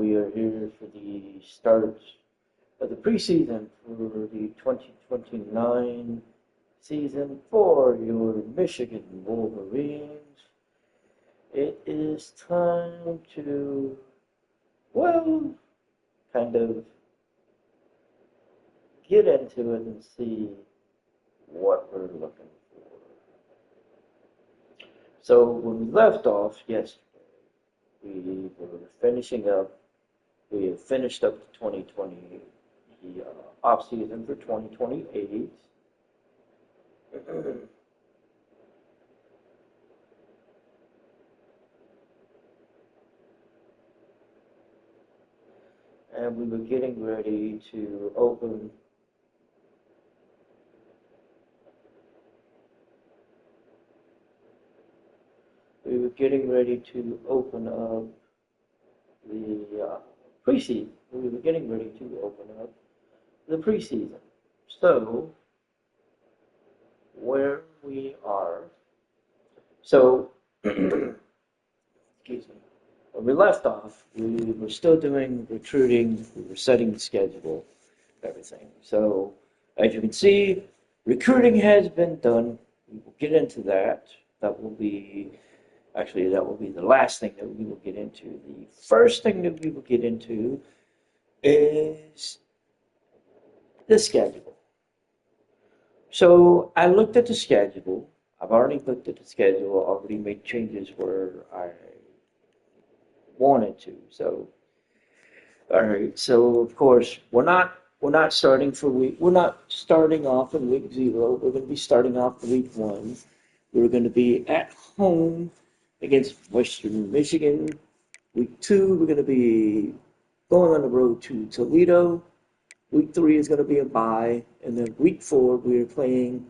we are here for the start of the preseason for the 2029 season for your Michigan Wolverines. It is time to, well, kind of get into it and see what we're looking for. So when we left off yesterday, we were finishing up. We have finished up the 2020 off season for 2028. And we were getting ready to open up the preseason. We were getting ready to open up the preseason. So, where we are, so, excuse me, when we left off, we were still doing recruiting, we were setting the schedule, everything. So, as you can see, recruiting has been done. We will get into that. That will be the last thing that we will get into. The first thing that we will get into is the schedule. So I looked at the schedule. I've already looked at the schedule, already made changes where I wanted to. So, all right. So of course, we're not starting off in week 0. We're going to be starting off in week 1. We're going to be at home against Western Michigan. Week 2, we're going to be going on the road to Toledo. Week 3 is going to be a bye. And then week 4, we're playing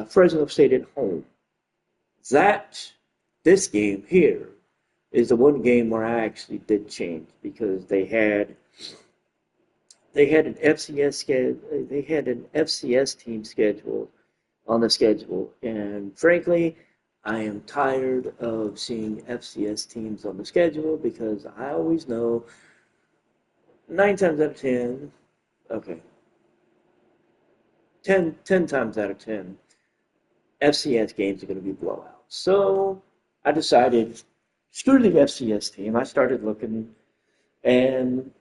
Fresno State at home. This game here is the one game where I actually did change because they had an FCS team scheduled on the schedule, and frankly, I am tired of seeing FCS teams on the schedule because I always know 9 times out of 10, okay, 10 times out of 10, FCS games are going to be blowouts. So I decided, screw the FCS team. I started looking, and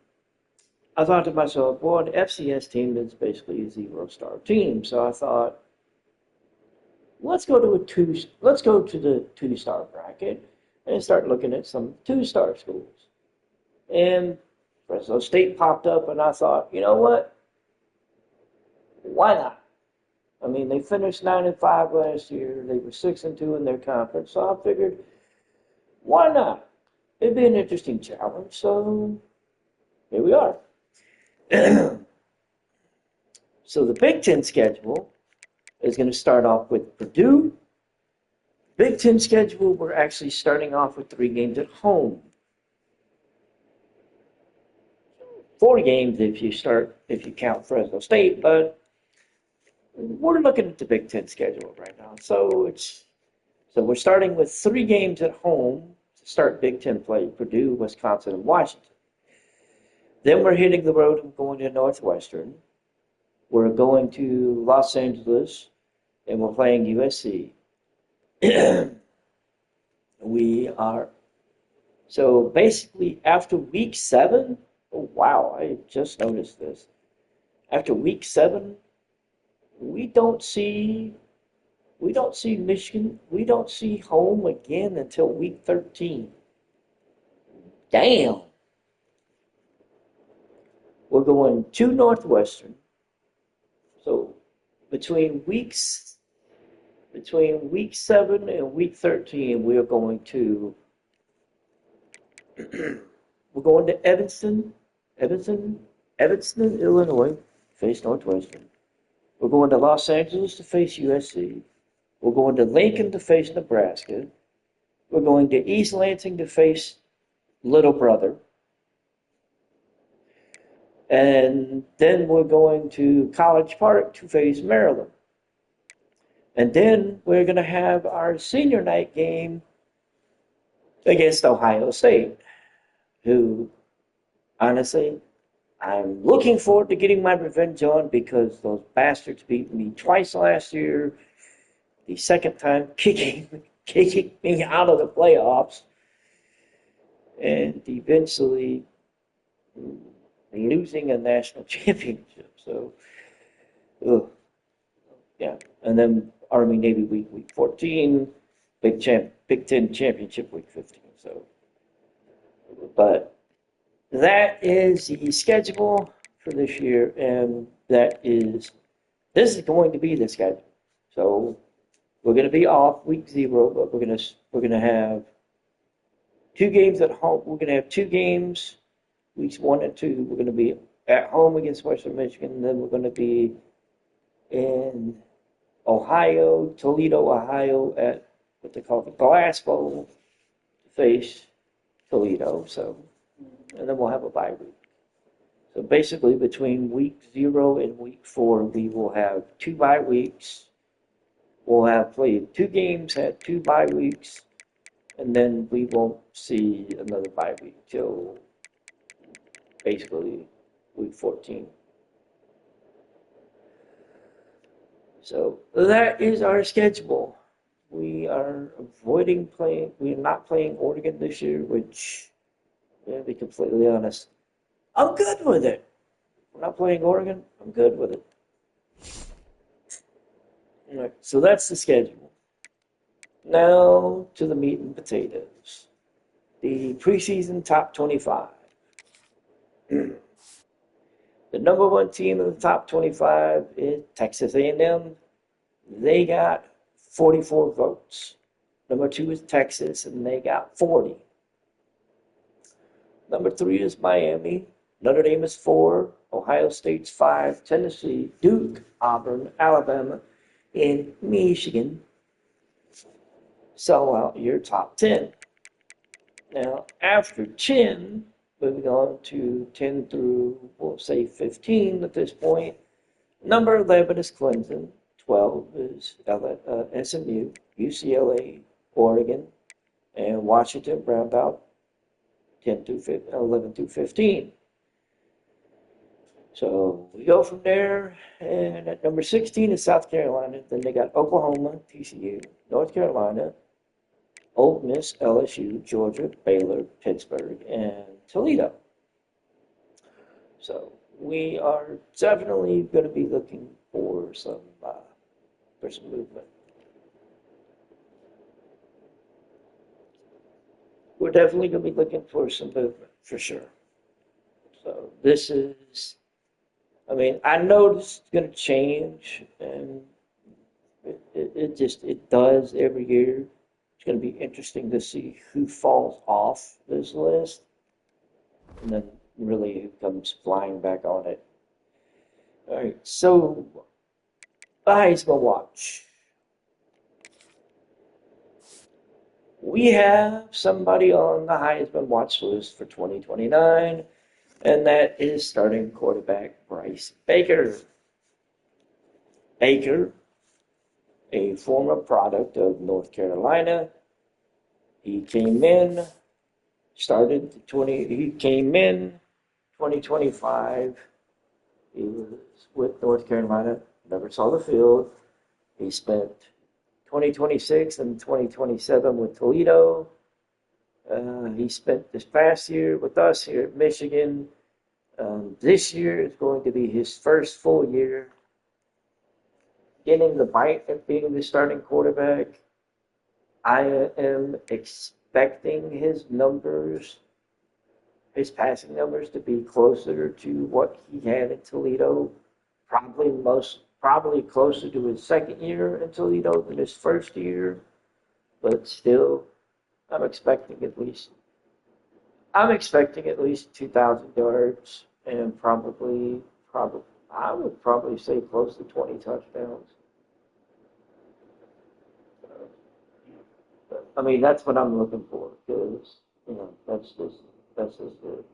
I thought to myself, well, an FCS team is basically a 0-star team. So I thought, let's go to the 2-star bracket and start looking at some 2-star schools. And Fresno State popped up, and I thought, you know what? Why not? I mean, they finished 9-5 last year. They were 6-2 in their conference. So I figured, why not? It'd be an interesting challenge. So here we are. So the Big Ten schedule is going to start off with Purdue. Big Ten schedule, we're actually starting off with 3 games at home. 4 games if you count Fresno State, but we're looking at the Big Ten schedule right now. So we're starting with 3 games at home to start Big Ten play: Purdue, Wisconsin, and Washington. Then we're hitting the road and going to Northwestern. We're going to Los Angeles, and we're playing USC. So basically after week 7, oh wow, I just noticed this. After week 7, we don't see Michigan, we don't see home again until week 13. Damn. We're going to Northwestern. So between week 7 and week 13, we're going to Evanston, Illinois, face Northwestern. We're going to Los Angeles to face USC. We're going to Lincoln to face Nebraska. We're going to East Lansing to face Little Brother. And then we're going to College Park to face Maryland. And then we're going to have our senior night game against Ohio State. who, honestly, I'm looking forward to getting my revenge on because those bastards beat me twice last year. The second time kicking me out of the playoffs, and eventually losing a national championship. So, ugh, yeah. And then Army Navy week 14, Big Ten championship week 15. So, but that is the schedule for this year, and this is going to be the schedule. So we're going to be off week 0, but we're gonna have 2 games at home. We're going to have 2 games, weeks 1 and 2. We're going to be at home against Western Michigan, and then we're going to be in Ohio, Toledo, Ohio, at what they call the Glass Bowl to face Toledo. So, and then we'll have a bye week. So basically, between week 0 and week 4, we will have 2 bye weeks. We'll have played 2 games, had 2 bye weeks, and then we won't see another bye week till basically week 14. So that is our schedule. We are avoiding playing. We are not playing Oregon this year, which, to be completely honest, I'm good with it. We're not playing Oregon. I'm good with it. All right, so that's the schedule. Now to the meat and potatoes. The preseason top 25. The number 1 team in the top 25 is Texas A&M. They got 44 votes. Number 2 is Texas, and they got 40. Number 3 is Miami. Notre Dame is 4. Ohio State's 5. Tennessee, Duke, Auburn, Alabama, and Michigan. So out your top 10. Now, after 10, moving on to 10 through, we'll say 15 at this point. Number 11 is Clemson. 12 is SMU, UCLA, Oregon, and Washington, round out 11 through 15. So we go from there, and at number 16 is South Carolina. Then they got Oklahoma, TCU, North Carolina, Ole Miss, LSU, Georgia, Baylor, Pittsburgh, and Toledo. So we are definitely going to be looking for some movement. We're definitely going to be looking for some movement for sure. So this is, I know this is going to change, and it does every year. It's going to be interesting to see who falls off this list, and then really who comes flying back on it. All right, so the Heisman Watch. We have somebody on the Heisman Watch list for 2029, and that is starting quarterback Bryce Baker. Baker, a former product of North Carolina. He came in 2025. He was with North Carolina, never saw the field. He spent 2026 and 2027 with Toledo. He spent this past year with us here at Michigan. This year is going to be his first full year getting the bite at being the starting quarterback. I am expecting his passing numbers, to be closer to what he had in Toledo. Probably closer to his second year in Toledo than his first year. But still, I'm expecting at least 2,000 yards and probably I would probably say close to 20 touchdowns. That's what I'm looking for, because that's just good.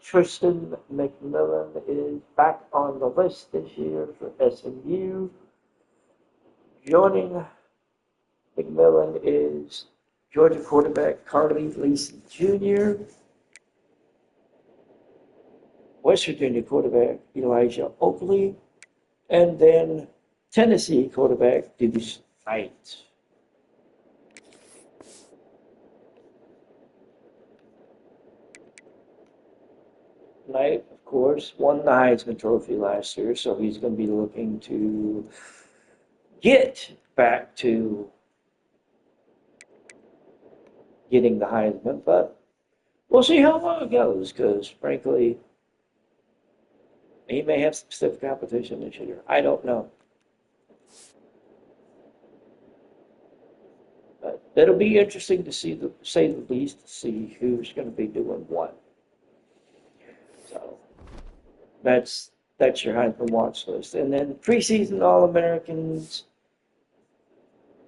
Tristan McMillan is back on the list this year for SMU. Joining McMillan is Georgia quarterback Carly Lacey Jr., West Virginia quarterback Elijah Oakley, and then Tennessee quarterback Deuce Knight. Knight, of course, won the Heisman Trophy last year, so he's going to be looking to get back to getting the Heisman, but we'll see how long it goes, because frankly, he may have some stiff competition this year. I don't know. But it'll be interesting to see, say the least, to see who's going to be doing what. So that's your Heisman watch list. And then preseason All-Americans,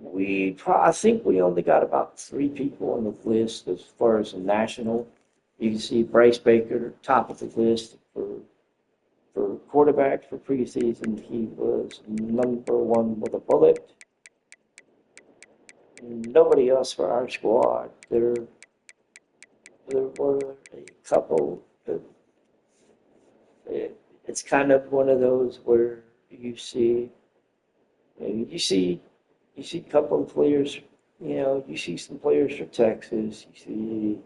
I think we only got about 3 people on the list as far as the national. You can see Bryce Baker, top of the list for quarterback for preseason. He was number 1 with a bullet. Nobody else for our squad. There were a couple. It's kind of one of those where you see a couple of players. You see some players from Texas. You see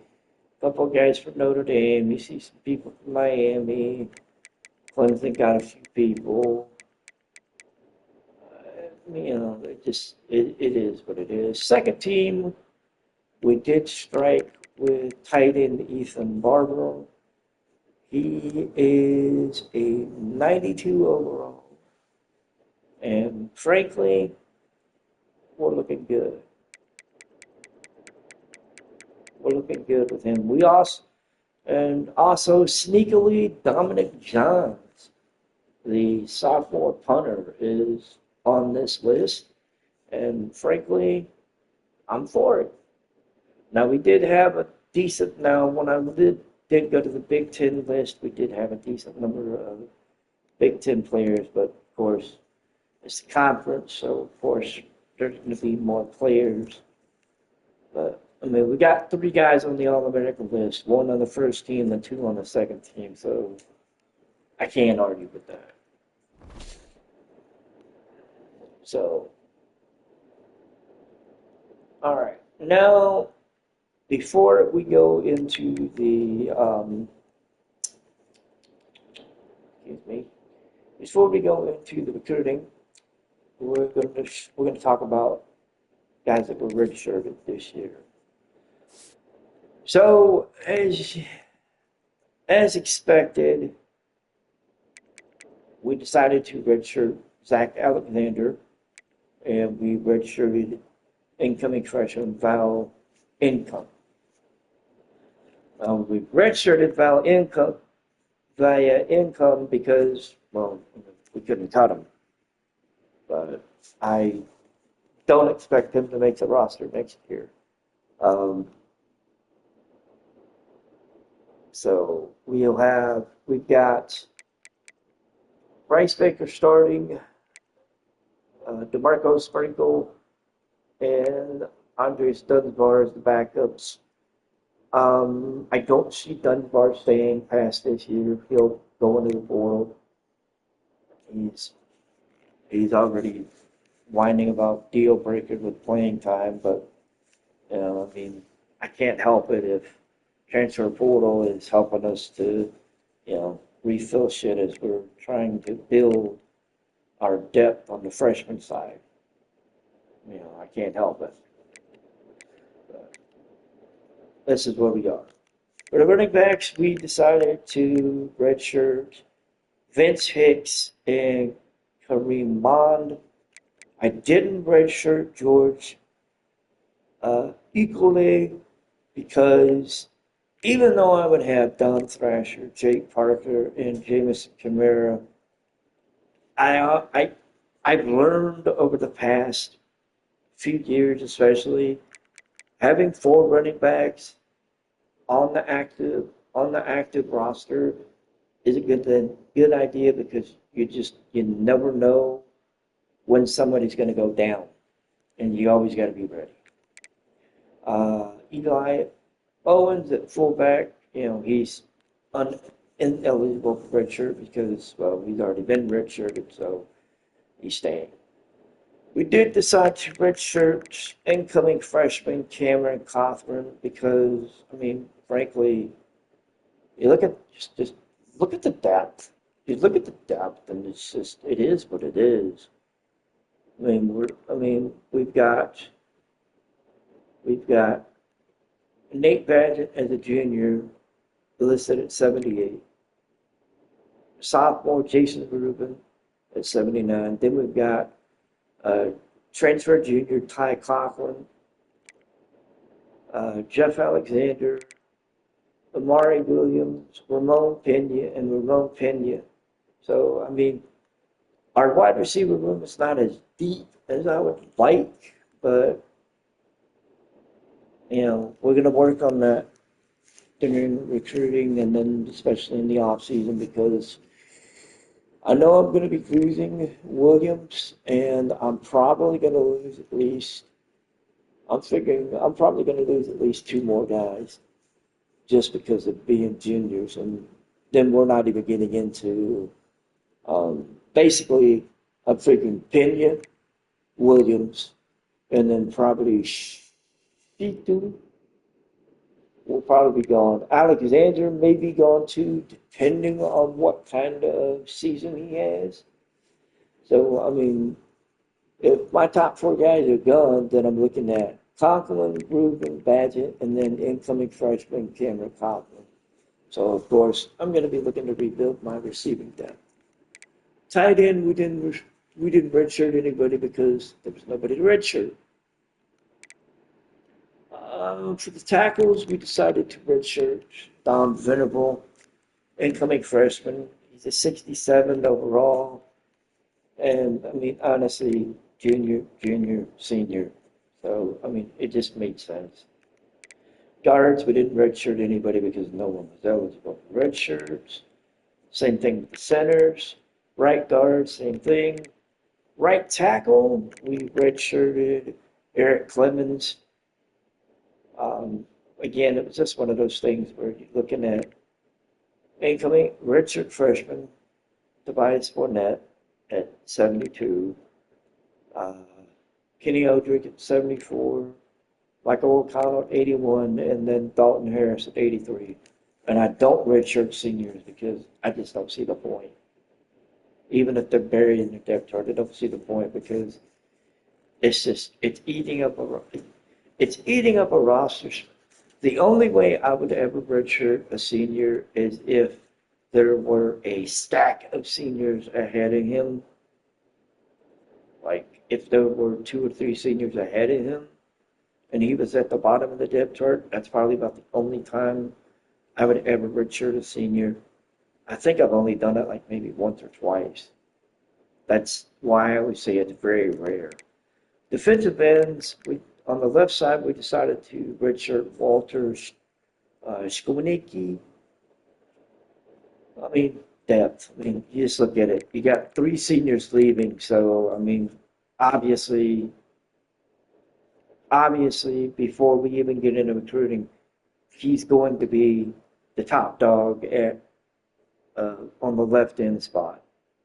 a couple of guys from Notre Dame. You see some people from Miami. Clemson got a few people. It is what it is. Second team, we did strike with tight end Ethan Barber. He is a 92 overall. And frankly, we're looking good. We're looking good with him. Also sneakily, Dominic Johns, the sophomore punter, is on this list. And frankly, I'm for it. Now, we did have a decent, when I did go to the Big Ten list, we did have a decent number of Big Ten players, but of course, it's the conference, so of course, there's going to be more players. But, we got 3 guys on the All-American list, 1 on the first team and 2 on the second team, so I can't argue with that. So, all right. Now, before we go into the, before we go into the recruiting, we're going to talk about guys that were redshirted this year. So, as expected, we decided to redshirt Zach Alexander, and we redshirted incoming freshman Val Income. We redshirted Val Income via income because, we couldn't cut him. But I don't expect him to make the roster next year. So we've got Bryce Baker starting, DeMarco Sprinkle, and Andres Dunbar as the backups. I don't see Dunbar staying past this year. He'll go into the portal. He's already whining about deal breaker with playing time, but I can't help it if transfer portal is helping us to, refill shit as we're trying to build our depth on the freshman side. I can't help it. But this is where we are. For the running backs, we decided to redshirt Vince Hicks and Kareem Bond. I didn't redshirt George equally because even though I would have Don Thrasher, Jake Parker, and Jamison Kamara, I've learned over the past few years, especially, having 4 running backs on the active roster is a good idea because you never know when somebody's going to go down, and you always got to be ready. Eli Owens at fullback, he's ineligible for redshirt because, well, he's already been redshirted, so he's staying. We did decide to redshirt incoming freshman Cameron Cothran because, I mean, frankly, you look at just look at the depth. You look at the depth, and it is what it is. We've got Nate Badgett as a junior listed at 78. Sophomore Jason Rubin at 79. Then we've got transfer junior Ty Coughlin, Jeff Alexander, Amari Williams, Ramon Pena. So, I mean, our wide receiver room is not as deep as I would like, but, we're going to work on that during recruiting and then especially in the off season because I know I'm going to be losing Williams and I'm probably going to lose at least, I'm figuring I'm probably going to lose at least two more guys just because of being juniors. And then we're not even getting into, basically, I'm figuring Pena, Williams, and then probably Shitu will probably be gone. Alexander may be gone too, depending on what kind of season he has. So, I mean, if my top four guys are gone, then I'm looking at Conklin, Rubin, Badgett, and then incoming freshman Cameron Conklin. So, of course, I'm going to be looking to rebuild my receiving depth. Tight end, we didn't redshirt anybody because there was nobody to redshirt. For the tackles, we decided to redshirt Dom Venable, incoming freshman. He's a 67 overall. And, I mean, honestly, junior, senior. So, I mean, it just made sense. Guards, we didn't redshirt anybody because no one was eligible for redshirts. Same thing with the centers. Right guard, same thing. Right tackle, we redshirted Eric Clemens. Again, it was just one of those things where you're looking at incoming redshirt freshman Tobias Fournette at 72, Kenny Odrick at 74, Michael O'Connell at 81, and then Dalton Harris at 83. And I don't redshirt seniors because I just don't see the point. Even if they're buried in the depth chart, I don't see the point because it's eating up a roster. The only way I would ever redshirt a senior is if there were a stack of seniors ahead of him. Like if there were 2 or 3 seniors ahead of him and he was at the bottom of the depth chart, that's probably about the only time I would ever redshirt a senior. I think I've only done it like maybe once or twice. That's why I always say it's very rare. Defensive ends, on the left side, we decided to redshirt Walter Shkonicki. I mean, depth. I mean, you just look at it. You got 3 seniors leaving, so, I mean, obviously, before we even get into recruiting, he's going to be the top dog on the left end spot,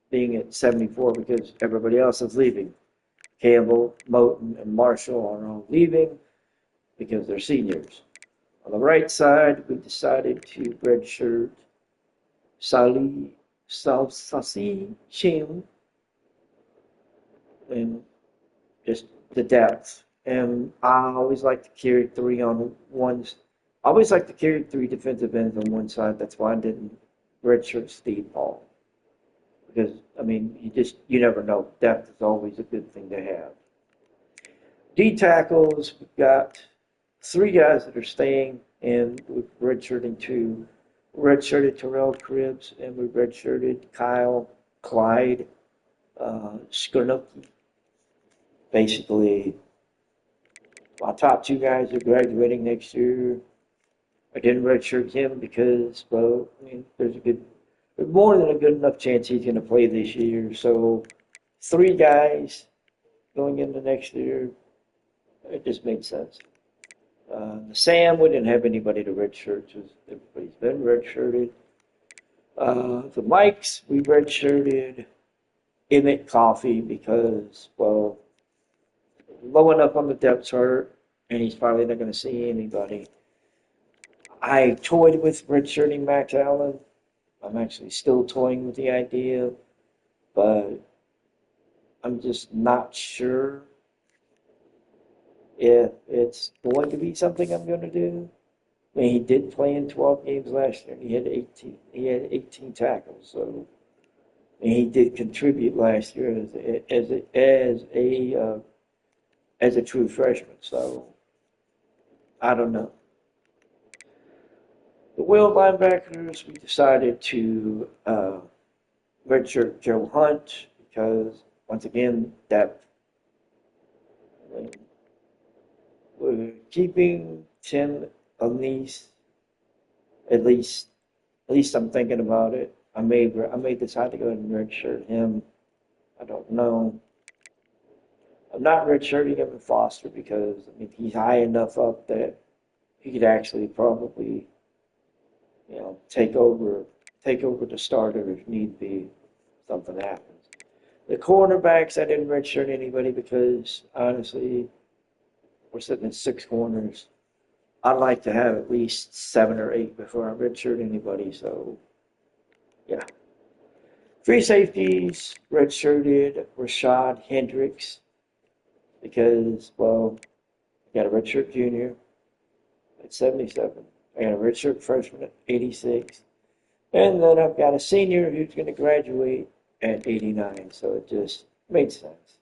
being at 74 because everybody else is leaving. Campbell, Moten, and Marshall are all leaving because they're seniors. On the right side, we decided to redshirt Sasi Chim and just the depth. And I always like to carry 3 on ones. I always like to carry 3 defensive ends on one side. That's why I didn't redshirt Steve Paul. Because, I mean, you never know. Depth is always a good thing to have. D tackles, we've got 3 guys that are staying, and we've redshirted 2. We redshirted Terrell Cribbs, and we redshirted Clyde Skornoki. Basically, my top 2 guys are graduating next year. I didn't redshirt him because, well, I mean, there's more than a good enough chance he's going to play this year. So 3 guys going into next year, it just made sense. Sam, we didn't have anybody to redshirt. Everybody's been redshirted. The Mikes, we redshirted Emmett Coffee because, well, low enough on the depth chart, and he's probably not going to see anybody. I toyed with redshirting Max Allen. I'm actually still toying with the idea, but I'm just not sure if it's going to be something I'm going to do. I mean, he did play in 12 games last year, and he had 18. He had 18 tackles, so and he did contribute last year as a true freshman. So I don't know. The will linebackers, we decided to redshirt Joe Hunt because once again that we're keeping Tim Elise. At least I'm thinking about it. I may decide to go ahead and redshirt him. I don't know. I'm not redshirting him in Foster because I mean he's high enough up that he could actually probably, take over the starter if need be. Something happens. The cornerbacks, I didn't redshirt anybody because honestly, we're sitting at 6 corners. I'd like to have at least 7 or 8 before I redshirt anybody. So, yeah. Free safeties, redshirted Rashad Hendricks because, well, I got a redshirt junior at 77. I got a redshirt freshman at 86. And then I've got a senior who's going to graduate at 89. So it just made sense.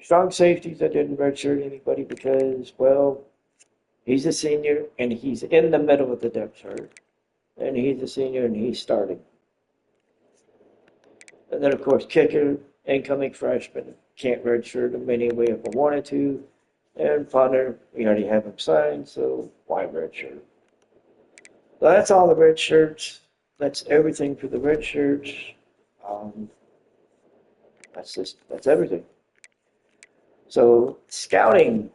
Strong safeties, I didn't redshirt anybody because, well, he's a senior and he's in the middle of the depth chart. And he's a senior and he's starting. And then, of course, kicker, incoming freshman. Can't redshirt him anyway if I wanted to. And punter, we already have him signed, so why redshirt? So that's all the red shirts. That's everything for the red shirts. That's everything. So scouting,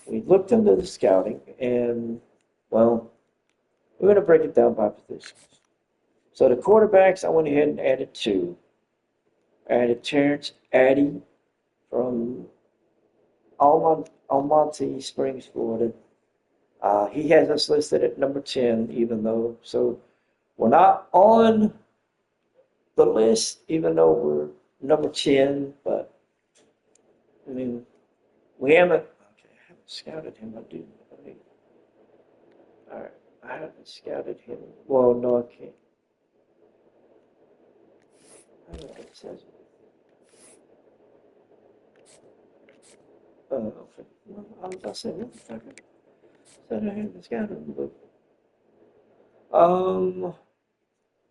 we looked into the scouting, and well, we're going to break it down by positions. So the quarterbacks, I went ahead and added 2. I added Terrence Addy from Almonte Springs, Florida. He has us listed at number 10, even though, so we're not on the list, even though we're number 10, but I mean, we haven't, okay, I haven't scouted him, I do. All right, I haven't scouted him. Well, no, I can't. I don't know what it says. Okay. Well, I'll say one second. Said I haven't scouted him, but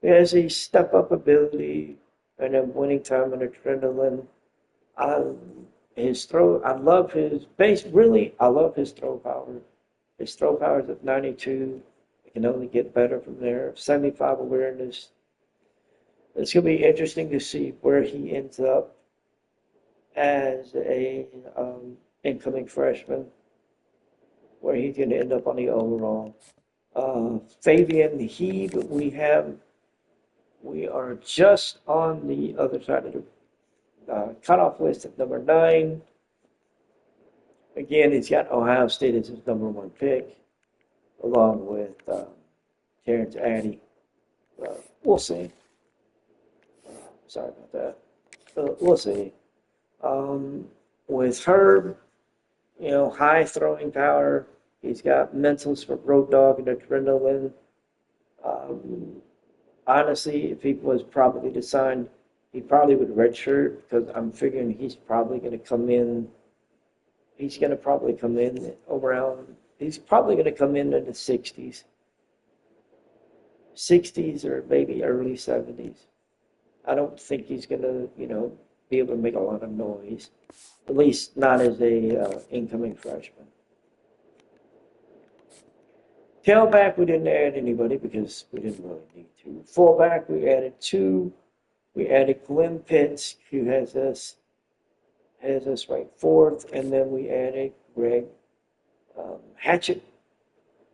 he has a step-up ability and a winning time and adrenaline. His throw, I love his base. Really, I love his throw power. His throw power is at 92. It can only get better from there. 75 awareness. It's going to be interesting to see where he ends up as a incoming freshman, where he's going to end up on the overall. Fabian Heeb, we are just on the other side of the cutoff list at number 9. Again, he's got Ohio State as his number 1 pick, along with Terrence Addy. We'll see. Sorry about that. We'll see. With Herb, high throwing power. He's got mentals for Road Dog and adrenaline. Honestly, if he was probably to sign, he probably would redshirt because I'm figuring he's probably going to come in. He's going to probably come in around. He's probably going to come in the 60s. 60s or maybe early 70s. I don't think he's going to, be able to make a lot of noise. At least not as a incoming freshman. Tailback, we didn't add anybody because we didn't really need to. Fullback, we added 2. We added Glenn Pitts, who has us has us ranked fourth, and then we added Greg Hatchett,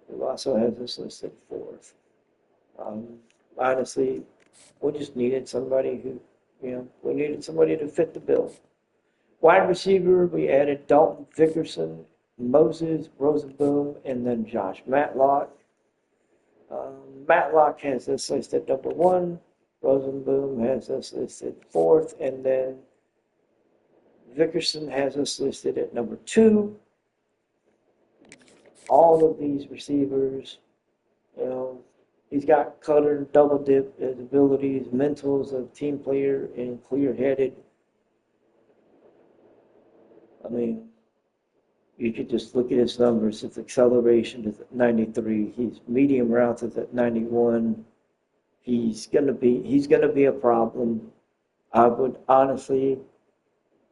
who also has us listed fourth. Um, Honestly, we just needed somebody who, we needed somebody to fit the bill. Wide receiver, we added Dalton Vickerson, Moses Rosenboom, and then Josh Matlock. Matlock has us listed number one. Rosenboom has us listed fourth, and then Vickerson has us listed at number two. All of these receivers, he's got cutter, double dip, his abilities, mentals of team player, and clear headed. I mean, you could just look at his numbers. His acceleration is at 93. His medium routes is at 91. He's gonna be a problem. I would honestly,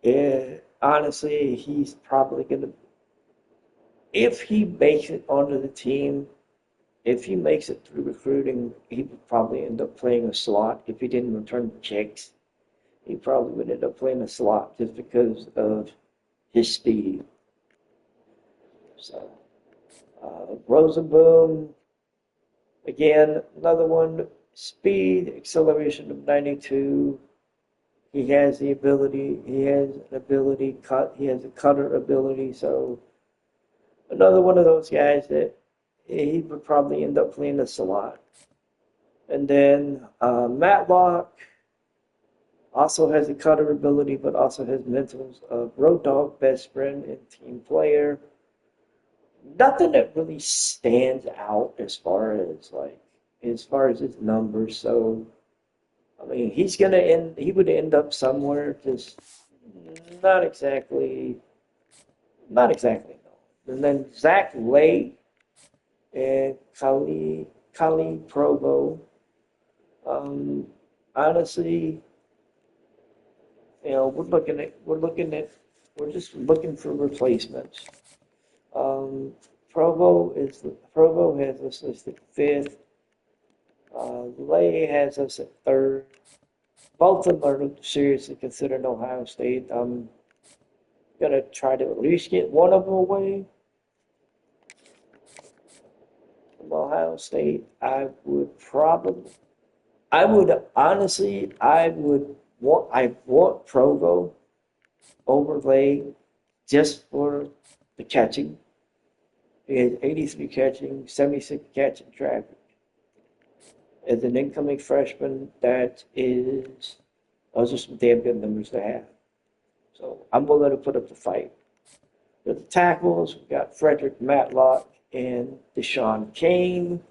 he's probably gonna, if he makes it onto the team, if he makes it through recruiting, he would probably end up playing a slot. If he didn't return checks, he probably would end up playing a slot just because of his speed. So, Rosenboom, again, another one, speed, acceleration of 92. He has the ability, he has a cutter ability, so another one of those guys that he would probably end up playing this a lot. And then Matlock also has a cutter ability, but also has mentals of road dog, best friend, and team player. Nothing that really stands out as far as his numbers. So, I mean, he would end up somewhere, just not exactly. No. And then Zach Lay and Kali Provo. Honestly, we're just looking for replacements. Provo has us listed fifth. Lay has us at third. Both of them are seriously considered Ohio State. I'm gonna try to at least get one of them away from Ohio State. I would want Provo over Lay just for the catching. He has 83 catching, 76 catching traffic. As an incoming freshman, those are some damn good numbers to have. So I'm willing to put up the fight. With the tackles, we've got Frederick Matlock and Deshaun Kane.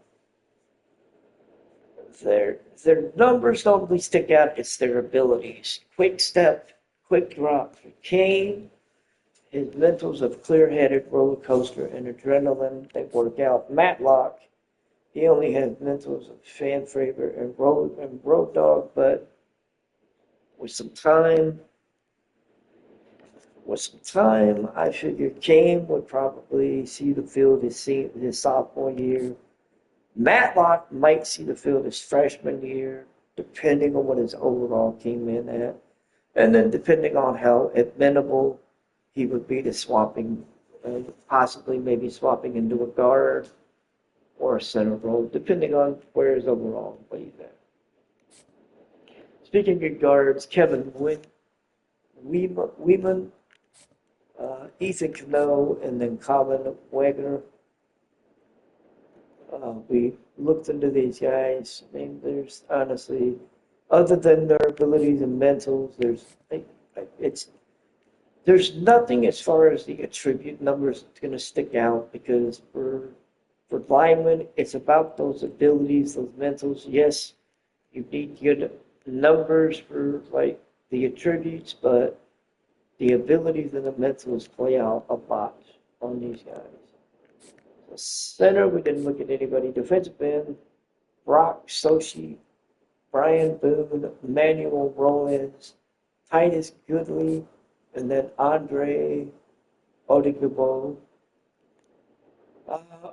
Their numbers don't really stick out, it's their abilities. Quick step, quick drop for Kane. His mentals of clear-headed roller coaster and adrenaline, they work out. Matlock, he only has mentals of fan favorite and road dog, but with some time, I figure Kane would probably see the field his sophomore year. Matlock might see the field his freshman year, depending on what his overall came in at. And then depending on how amenable he would be to swapping, possibly maybe swapping into a guard or a center role, depending on where his overall plays at. Speaking of guards, Kevin Weeman, Ethan Cano, and then Colin Wagner. We looked into these guys. I mean, there's honestly, other than their abilities and mentals, there's nothing as far as the attribute numbers that's going to stick out, because for linemen, it's about those abilities, those mentals. Yes, you need good numbers for like the attributes, but the abilities and the mentals play out a lot on these guys. So center, we didn't look at anybody. Defensive end, Brock Sochi, Brian Boone, Manuel Rollins, Titus Goodley, and then Andre Odigbo.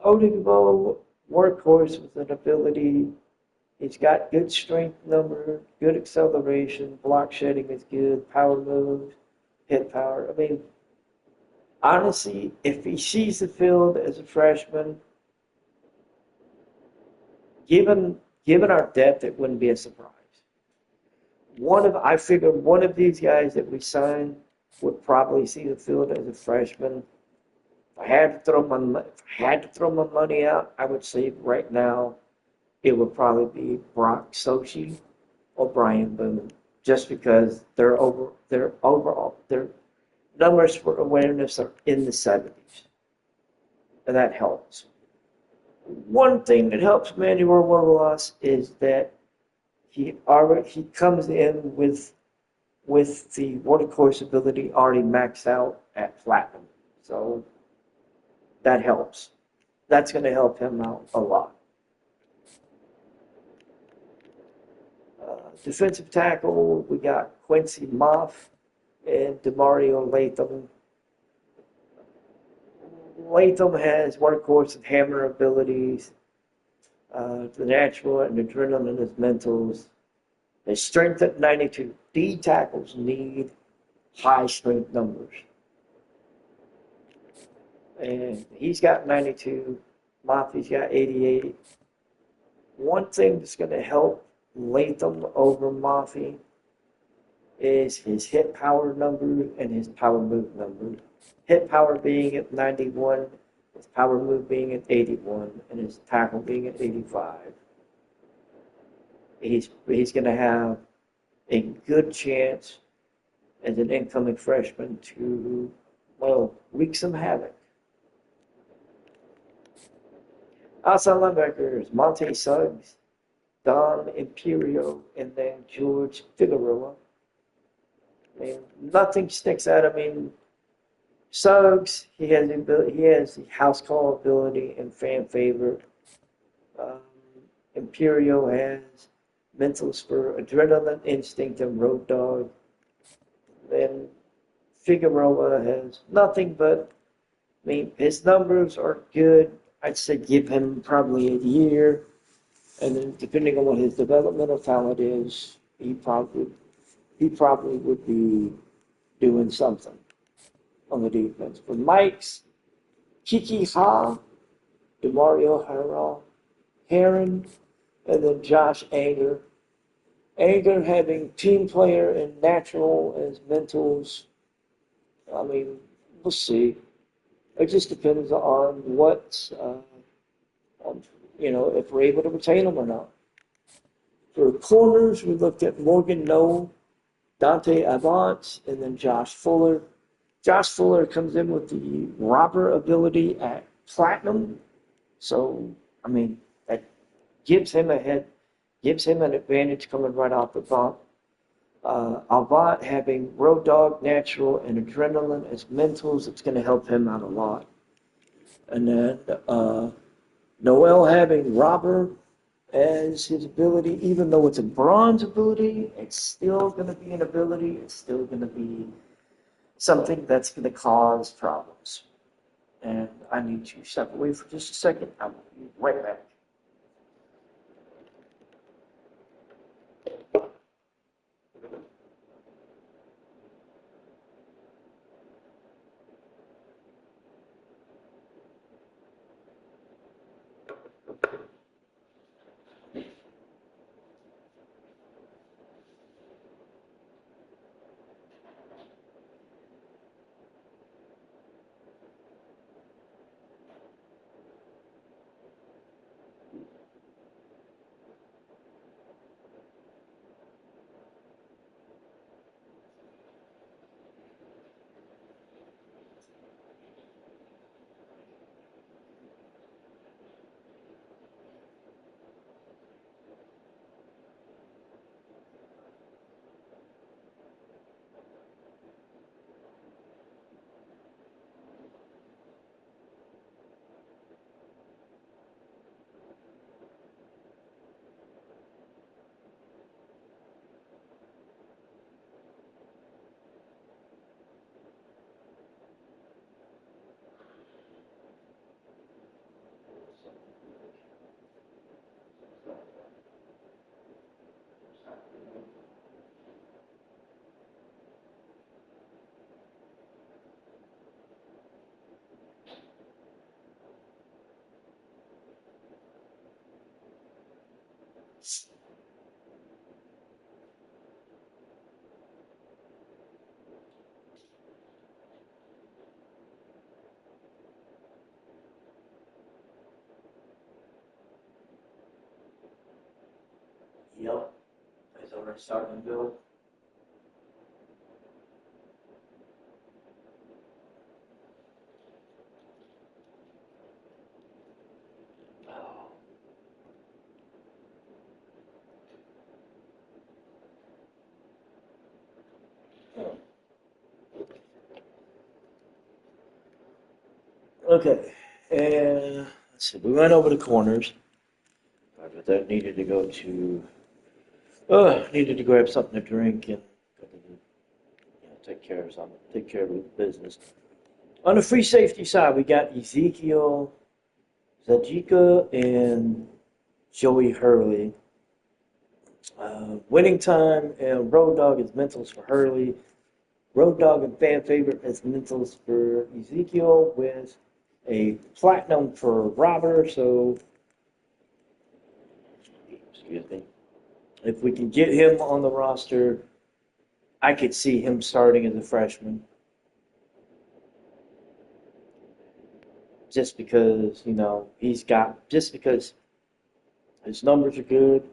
Odigbo, workhorse with an ability. He's got good strength number, good acceleration, block shedding is good, power moves. hit power. I mean, honestly, if he sees the field as a freshman, given our depth, it wouldn't be a surprise. I figured one of these guys that we signed would probably see the field as a freshman. If I had to throw my money out, I would say right now it would probably be Brock Sochi or Brian Boone, just because their numbers for awareness are in the 70s, and that helps. One thing that helps Manuel Warbelas is that he comes in with the water course ability already maxed out at platinum, so that helps. That's going to help him out a lot. Defensive tackle, we got Quincy Moff and Demario Latham. Latham has workhorse and hammer abilities. The natural and adrenaline is mentals. His strength at 92. D tackles need high strength numbers. And he's got 92. Moffy's got 88. One thing that's going to help Latham over Moffy is his hit power number and his power move number. Hit power being at 91, his power move being at 81, and his tackle being at 85. He's going to have a good chance as an incoming freshman to, well, wreak some havoc. Outside linebackers, Monte Suggs, Don Imperio, and then George Figueroa. I mean, nothing sticks out. I mean, Suggs, he has the house call ability and fan favorite. Imperio has mentals for adrenaline, instinct, and road dog. Then Figueroa has nothing but, I mean, his numbers are good. I'd say give him probably a year. And then depending on what his developmental talent is, he probably would be doing something on the defense. For Mike's, Kiki Ha, DeMario Heron, and then Josh Anger. Anger having team player and natural as mentals. I mean, we'll see. It just depends on if we're able to retain them or not. For corners, we looked at Morgan Noel, Dante Avant, and then Josh Fuller. Josh Fuller comes in with the robber ability at platinum. So, I mean, that gives him an advantage coming right off the bat. Avant having road dog, natural, and adrenaline as mentals, it's going to help him out a lot. And then Noel having robber as his ability, even though it's a bronze ability, it's still going to be an ability. It's still going to be something that's going to cause problems. And I need to step away for just a second. I'll be right back. Yep, it's already starting to build. Okay, and let's see. We went over the corners, but that needed to go to. Needed to grab something to drink and take care of something. Take care of the business. On the free safety side, we got Ezekiel, Zajika, and Joey Hurley. Winning time and Road Dog is mentals for Hurley. Road Dog and fan favorite is mentals for Ezekiel with a platinum for Robert. So, excuse me. If we can get him on the roster, I could see him starting as a freshman. Just because, just because his numbers are good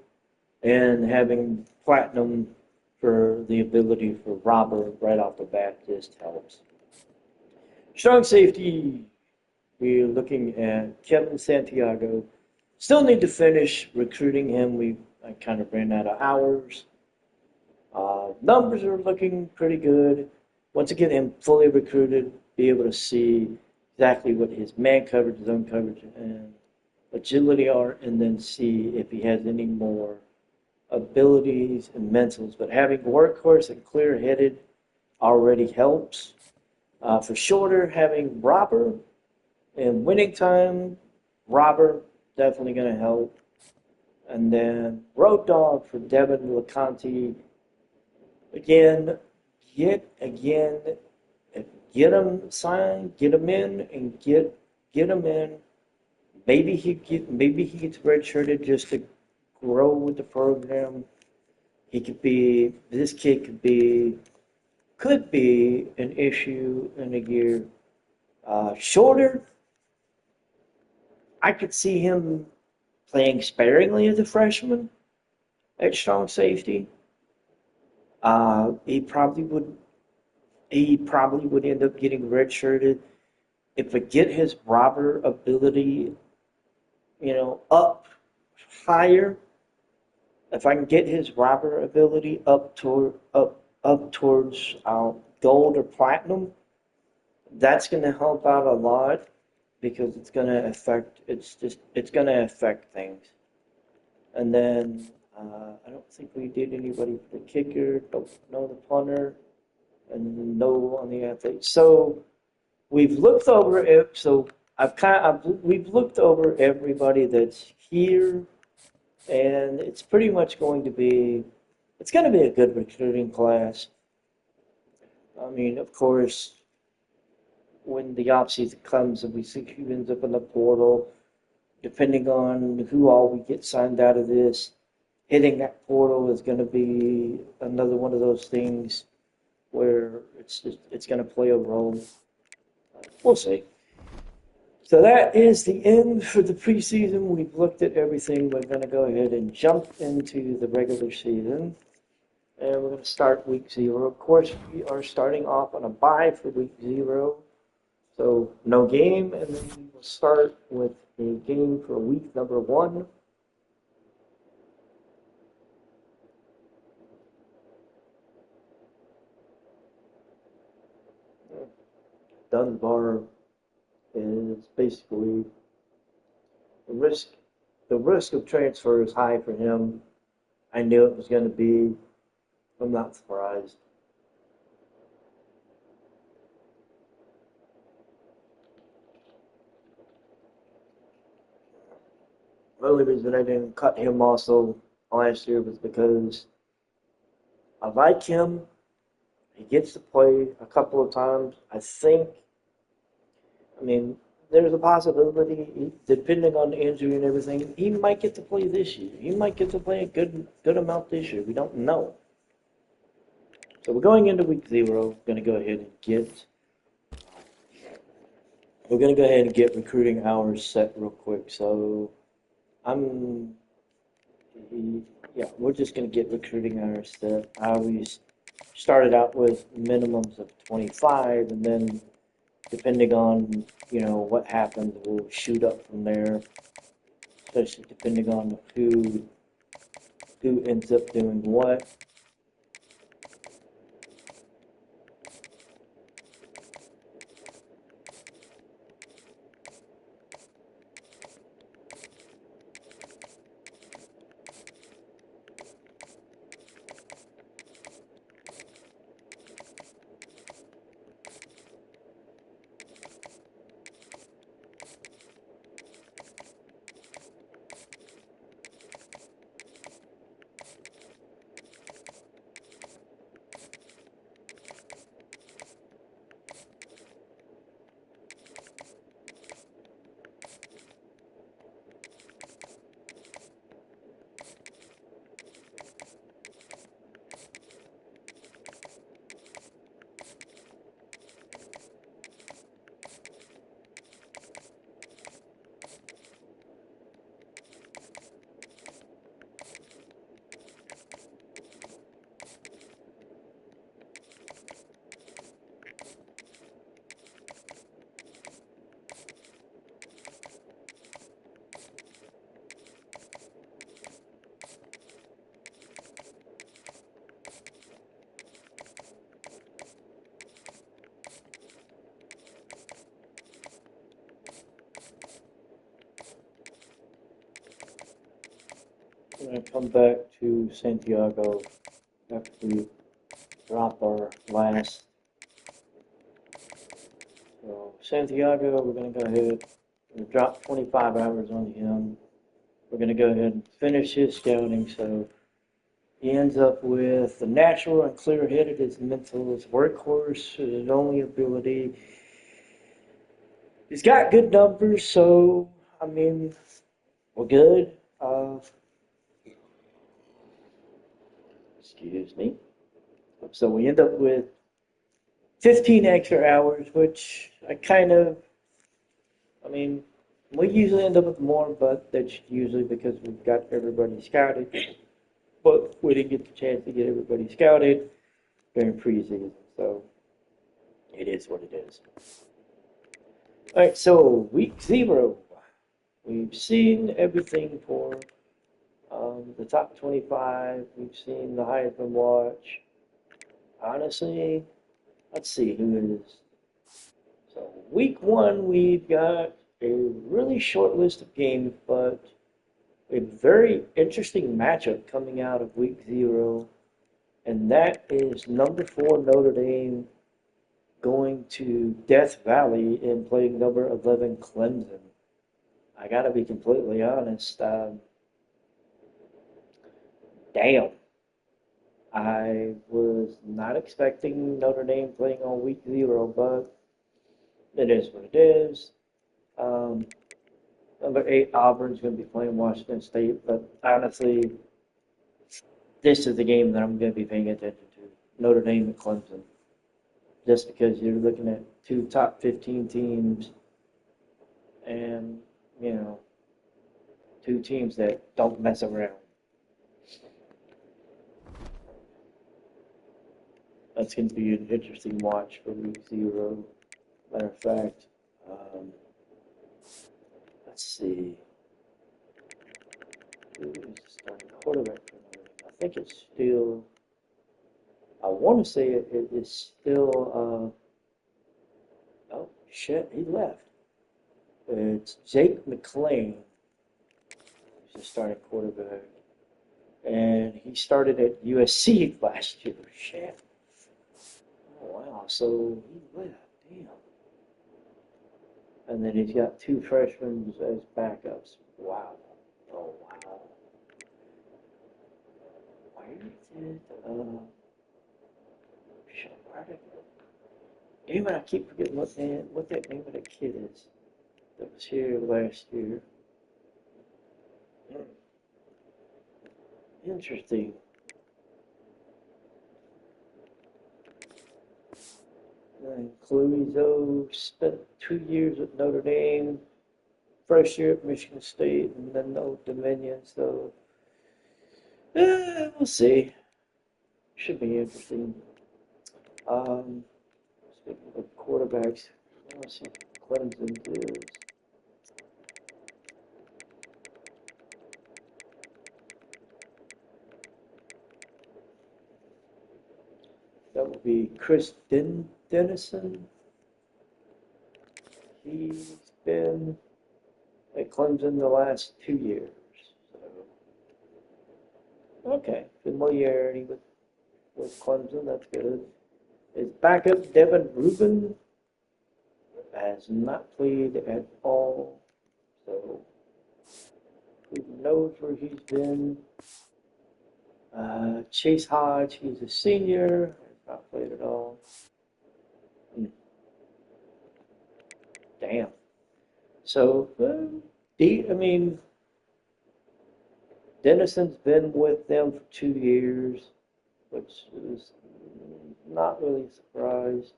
and having platinum for the ability for Robert right off the bat just helps. Strong safety, we're looking at Kevin Santiago. Still need to finish recruiting him. I kind of ran out of hours. Numbers are looking pretty good. Once again, him fully recruited, be able to see exactly what his man coverage, zone coverage, and agility are, and then see if he has any more abilities and mentals. But having workhorse and clear-headed already helps. For shorter, having Robert and winning time, Robert definitely going to help. And then Road Dog for Devin LeConte. Again, get him signed, get him in, and get him in. Maybe he gets redshirted just to grow with the program. This kid could be an issue in a year. Shorter, I could see him playing sparingly as a freshman at strong safety. Uh, he probably would he probably would end up getting redshirted if I get his robber ability, up higher. If I can get his robber ability up towards gold or platinum, that's going to help out a lot because it's going to affect things. And then I don't think we did anybody for the kicker, don't know the punter, and no on the athlete. So we've looked over it. So we've looked over everybody that's here, and it's going to be a good recruiting class. I mean, of course, when the offseason comes and we see who ends up in the portal, depending on who all we get signed out of this, hitting that portal is going to be another one of those things where it's going to play a role. We'll see. So that is the end for the preseason. We've looked at everything. We're going to go ahead and jump into the regular season. And we're going to start week 0. Of course, we are starting off on a bye for week 0. So no game, and then we will start with a game for week number 1. Dunbar is basically the risk. The risk of transfer is high for him. I knew it was going to be. I'm not surprised. The only reason I didn't cut him also last year was because I like him. He gets to play a couple of times. I mean, there's a possibility, depending on the injury and everything, he might get to play this year. He might get to play a good amount this year. We don't know. So we're going into week 0. We're gonna go ahead and get recruiting hours set real quick. So I'm yeah, we're just gonna get recruiting hours set. I always started out with minimums of 25, and then depending on what happens, we'll shoot up from there. Especially depending on who ends up doing what. We're going to come back to Santiago after we drop our last. So Santiago, we're going to go ahead and drop 25 hours on him. We're going to go ahead and finish his scouting. So he ends up with the natural and clear-headed, his mental, his workhorse, his only ability. He's got good numbers, so I mean, we're good. Excuse me. So we end up with 15 extra hours, which I mean, we usually end up with more, but that's usually because we've got everybody scouted. But we didn't get the chance to get everybody scouted during preseason, so it is what it is. All right, so week 0, we've seen everything for the top 25. We've seen the Heisman watch. Honestly, let's see who it is. So week 1, we've got a really short list of games, but a very interesting matchup coming out of week 0, and that is number 4 Notre Dame going to Death Valley and playing number 11 Clemson. I gotta be completely honest. Damn. I was not expecting Notre Dame playing on week 0, but it is what it is. Number 8 Auburn's going to be playing Washington State, but honestly, this is the game that I'm going to be paying attention to. Notre Dame and Clemson. Just because you're looking at 2 top 15 teams and, 2 teams that don't mess around. That's going to be an interesting watch for week 0. Matter of fact, let's see. Who is the starting quarterback for Notre Dame? I think it's still. I want to say it is still. Oh shit, he left. It's Jake McLean. He's the starting quarterback, and he started at USC last year. Shit. Oh wow, so he left. Damn. And then he's got 2 freshmen as backups. Wow. Oh wow. Where did shit, where did damn it, I keep forgetting what that name of that kid is. was here last year. Interesting. And Clouseau spent 2 years at Notre Dame, first year at Michigan State, and then Old Dominion. So we'll see. Should be interesting. Speaking of quarterbacks, let's see what Clemson is. That would be Chris Dennison. He's been at Clemson the last 2 years. So, okay, familiarity with Clemson, that's good. His backup, Devin Rubin, has not played at all. So, who knows where he's been? Chase Hodge, he's a senior, has not played at all. Damn. So, I mean, Dennison's been with them for 2 years, which is not really surprised.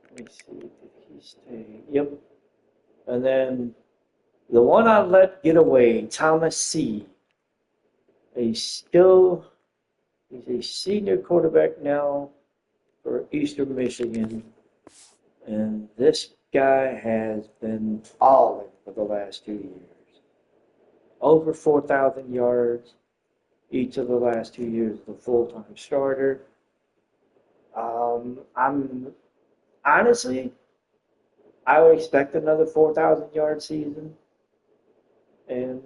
Let me see, did he stay? Yep. And then the one I let get away, Thomas C. He's a senior quarterback now for Eastern Michigan. And this guy has been balling for the last 2 years. Over 4,000 yards each of the last 2 years as a full-time starter. I'm honestly, I would expect another 4,000 yard season. And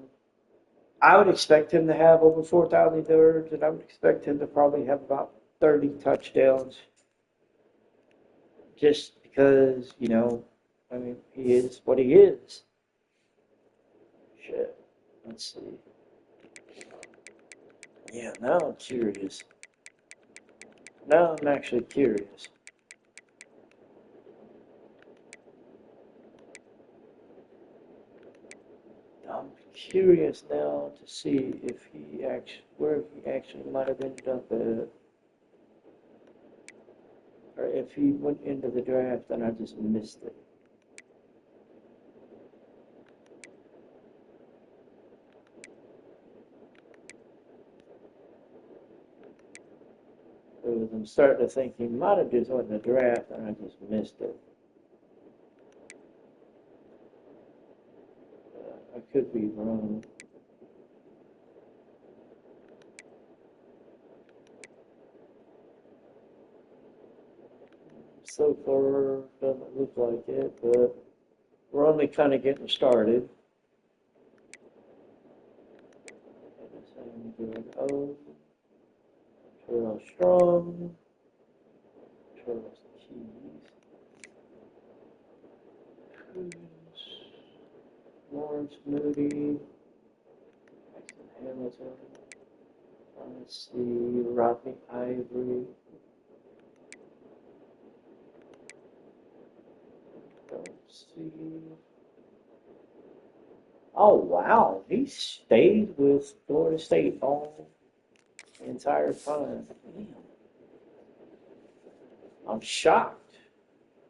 I would expect him to have over 4,000 yards, and I would expect him to probably have about 30 touchdowns. Just because, I mean, he is what he is. Shit. Let's see. Yeah, now I'm curious. Now I'm actually curious. I'm curious now to see if where he actually might have ended up at. Or if he went into the draft and I just missed it. Because I'm starting to think he might have just went in the draft and I just missed it. I could be wrong. So far, doesn't look like it, but we're only kind of getting started. Oh, Terrell Strong, Charles Keys, Lawrence Moody, Jackson Hamilton. Let's see, Rodney Ivory. Don't see. Oh wow, he stayed with Florida State all the entire time. Damn. I'm shocked.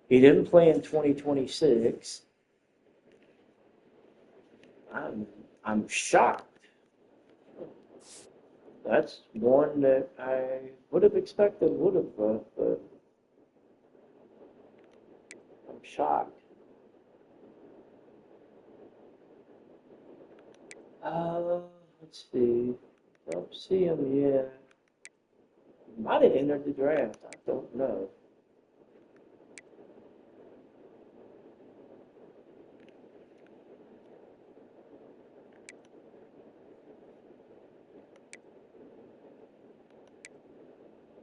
He didn't play in 2026. I'm shocked. That's one that I would have expected would have, but I'm shocked. Let's see. Don't see him yet. He might have entered the draft. I don't know.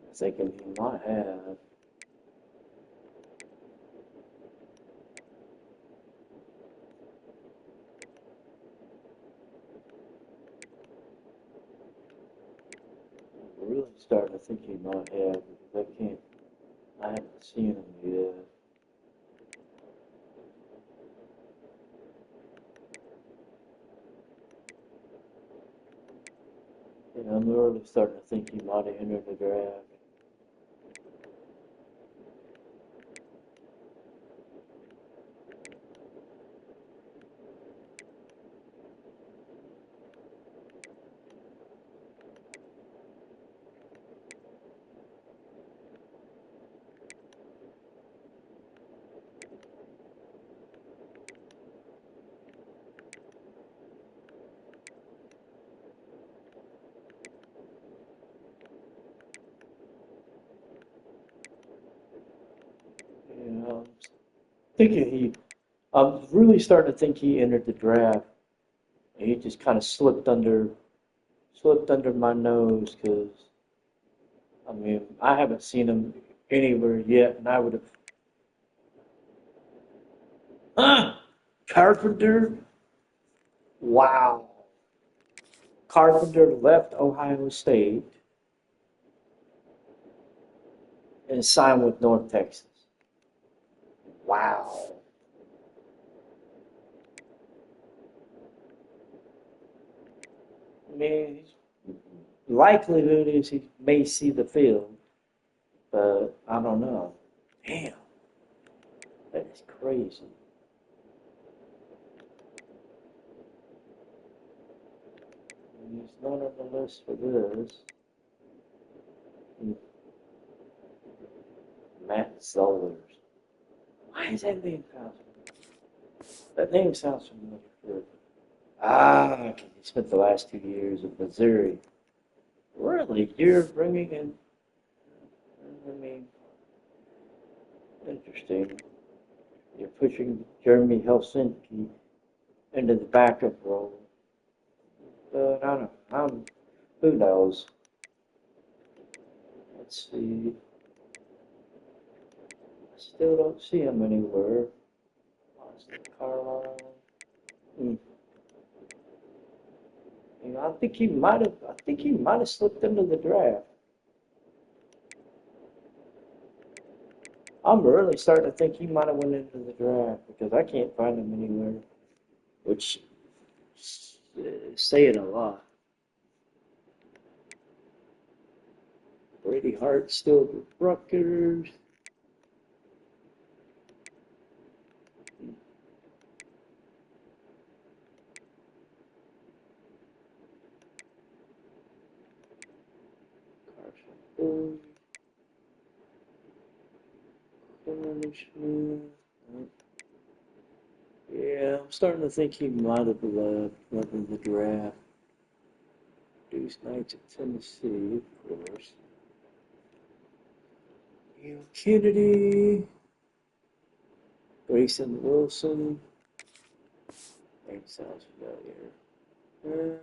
I'm thinking he might have. I'm really starting to think he might have because I haven't seen him yet. I'm really starting to think he might have entered the draft. You know, thinking he, I'm really starting to think he entered the draft. And he just kind of slipped under my nose because I mean I haven't seen him anywhere yet, and I would have. Ah, Carpenter. Wow, Carpenter left Ohio State and signed with North Texas. Wow. I mean, likelihood is he may see the field, but I don't know. Damn, that is crazy. He's not on the list for this. Matt Zollers. Why is that name sound familiar? That name sounds familiar. Ah, okay. He spent the last 2 years in Missouri. Really? You're bringing in, I mean, interesting. You're pushing Jeremy Helsinki into the backup role. But I don't know. Who knows? Let's see. I still don't see him anywhere. Austin Carlisle. Hmm. You know, I think he might have. I think he might have slipped into the draft. I'm really starting to think he might have went into the draft because I can't find him anywhere, which saying a lot. Brady Hart still with Rutgers. Carson Boyd. Yeah, I'm starting to think he might have left in the draft. Deuce Knights at Tennessee, of course. Neil Kennedy, Grayson Wilson. Name sounds familiar. Maybe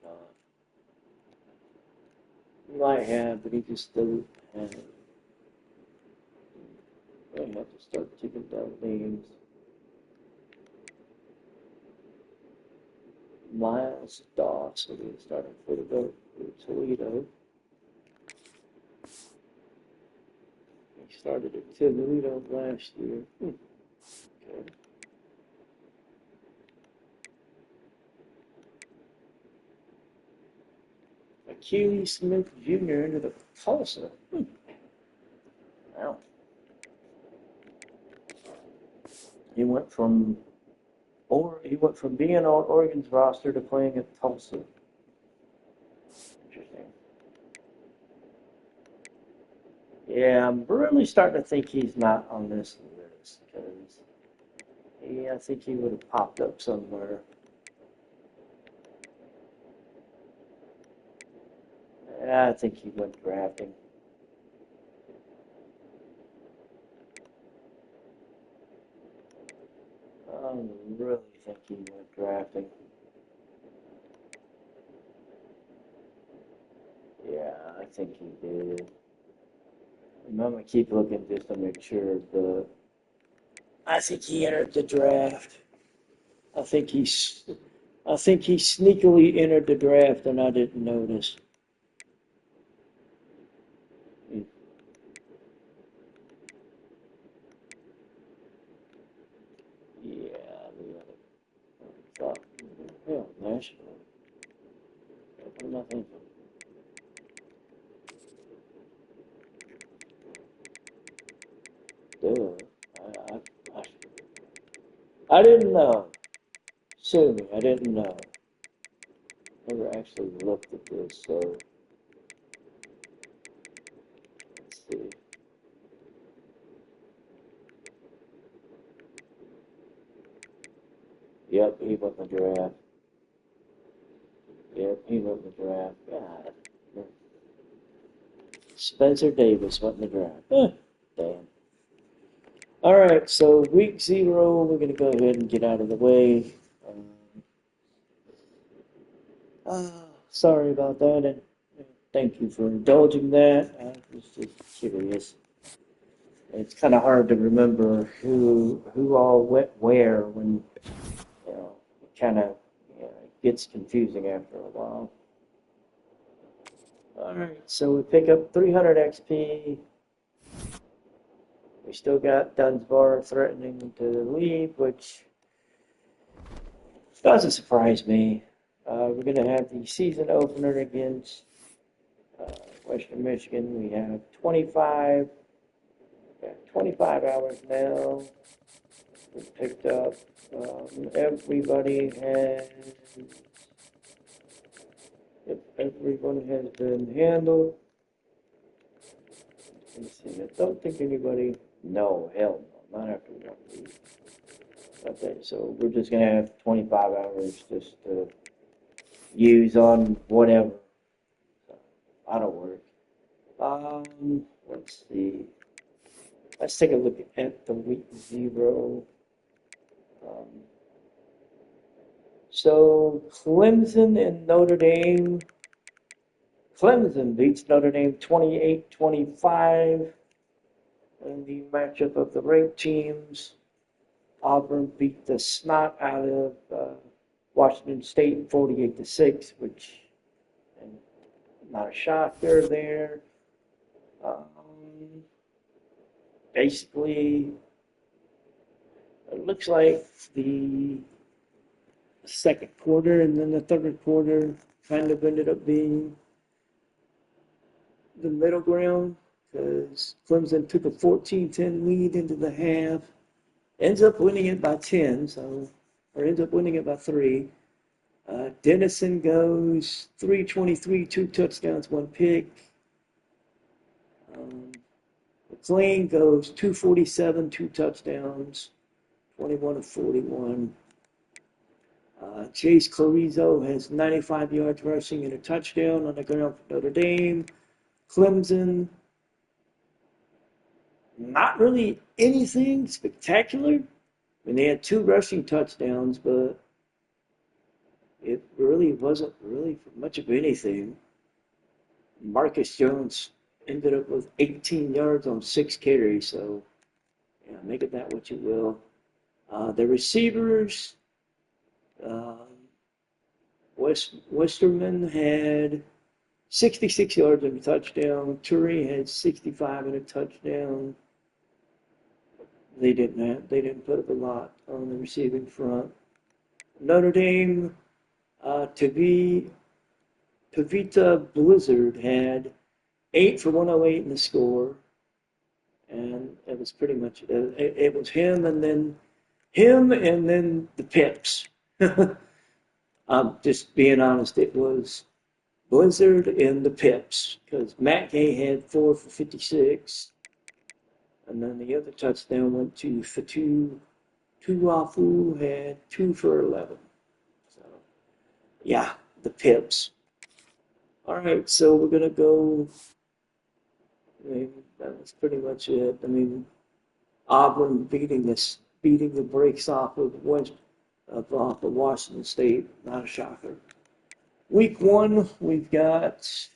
not. He might have, but he just doesn't have. I have to start taking down names. Miles Dawson, starting quarterback for Toledo. He started at Toledo last year. Okay. Achilles Smith Jr. into the Tulsa. Wow. He went from being on Oregon's roster to playing at Tulsa. Interesting. Yeah, I'm really starting to think he's not on this list because I think he would have popped up somewhere. I think he went drafting. I really think he went drafting. Yeah, I think he did. I'm gonna keep looking just to make sure, but I think he entered the draft. I think he's I think he sneakily entered the draft and I didn't notice. Yeah, the other thought, hell, national. What am I thinking? duh. I, I, I didn't sue me. I didn't never actually looked at this. So let's see. Yep, he won the draft. Yep, he won the draft. God. Spencer Davis won the draft. Damn. All right, so week 0, we're going to go ahead and get out of the way. Sorry about that, and thank you for indulging that. I was just curious. It's kind of hard to remember who all went where when it kind of gets confusing after a while. All right, so we pick up 300 XP. We still got Dunsbar threatening to leave, which doesn't surprise me. We're going to have the season opener against Western Michigan. We have 25 hours now. We picked up, everyone has been handled. Let's see, I don't think anybody, no, hell no, not after 1 week. Okay, so we're just going to have 25 hours just to use on whatever. So, that'll work. Let's see. Let's take a look at the week 0. So Clemson and Notre Dame. Clemson beats Notre Dame 28-25 in the matchup of the ranked teams. Auburn beat the snot out of Washington State 48-6, which not a shocker there. Basically, it looks like the second quarter and then the third quarter kind of ended up being the middle ground because Clemson took a 14-10 lead into the half, ends up winning it by 10, or ends up winning it by 3. Dennison goes 323, 2 touchdowns, 1 pick. McLean goes 247, 2 touchdowns, 21-41. Chase Clarizo has 95 yards rushing and a touchdown on the ground for Notre Dame. Clemson, not really anything spectacular. I mean, they had 2 rushing touchdowns, but it really wasn't really for much of anything. Marcus Jones ended up with 18 yards on 6 carries, so make of that what you will. The receivers, Westerman had 66 yards and a touchdown. Turi had 65 and a touchdown. They didn't put up a lot on the receiving front. Notre Dame, Tavita Blizzard had 8 for 108 in the score, and it was pretty much it was him and then the Pips. I'm just being honest, it was Blizzard and the Pips, because Matt Gay had 4 for 56, and then the other touchdown went to Fatu Tuafu, had 2 for 11. So, yeah, the Pips. All right, so we're going to go, that was pretty much it. I mean, Auburn beating the brakes off of Washington State, not a shocker. Week 1, we've got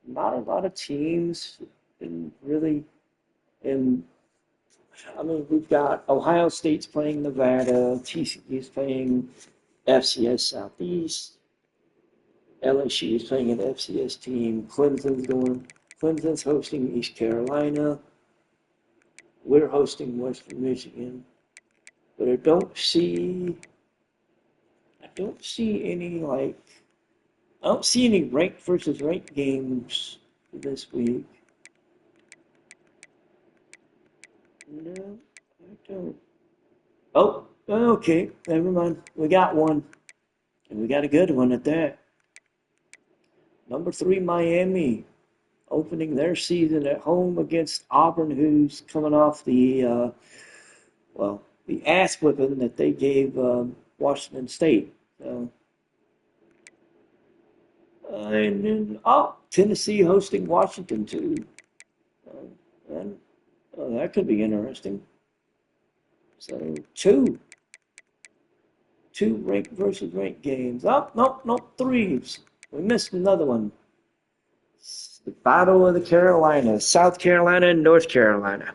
not a lot of teams, and really, we've got Ohio State's playing Nevada, TCU's playing FCS Southeast, LSU is playing an FCS team, Clemson's hosting East Carolina, we're hosting Western Michigan, but I don't see any ranked versus ranked games this week. No, I don't. Oh, okay. Never mind. We got one, and we got a good one at that. Number three, Miami, opening their season at home against Auburn, who's coming off well, the ass whipping that they gave Washington State. So, and then, Tennessee hosting Washington too. And, that could be interesting. So two ranked versus ranked games. Oh, nope, nope, threes. We missed another one. It's the Battle of the Carolinas, South Carolina and North Carolina.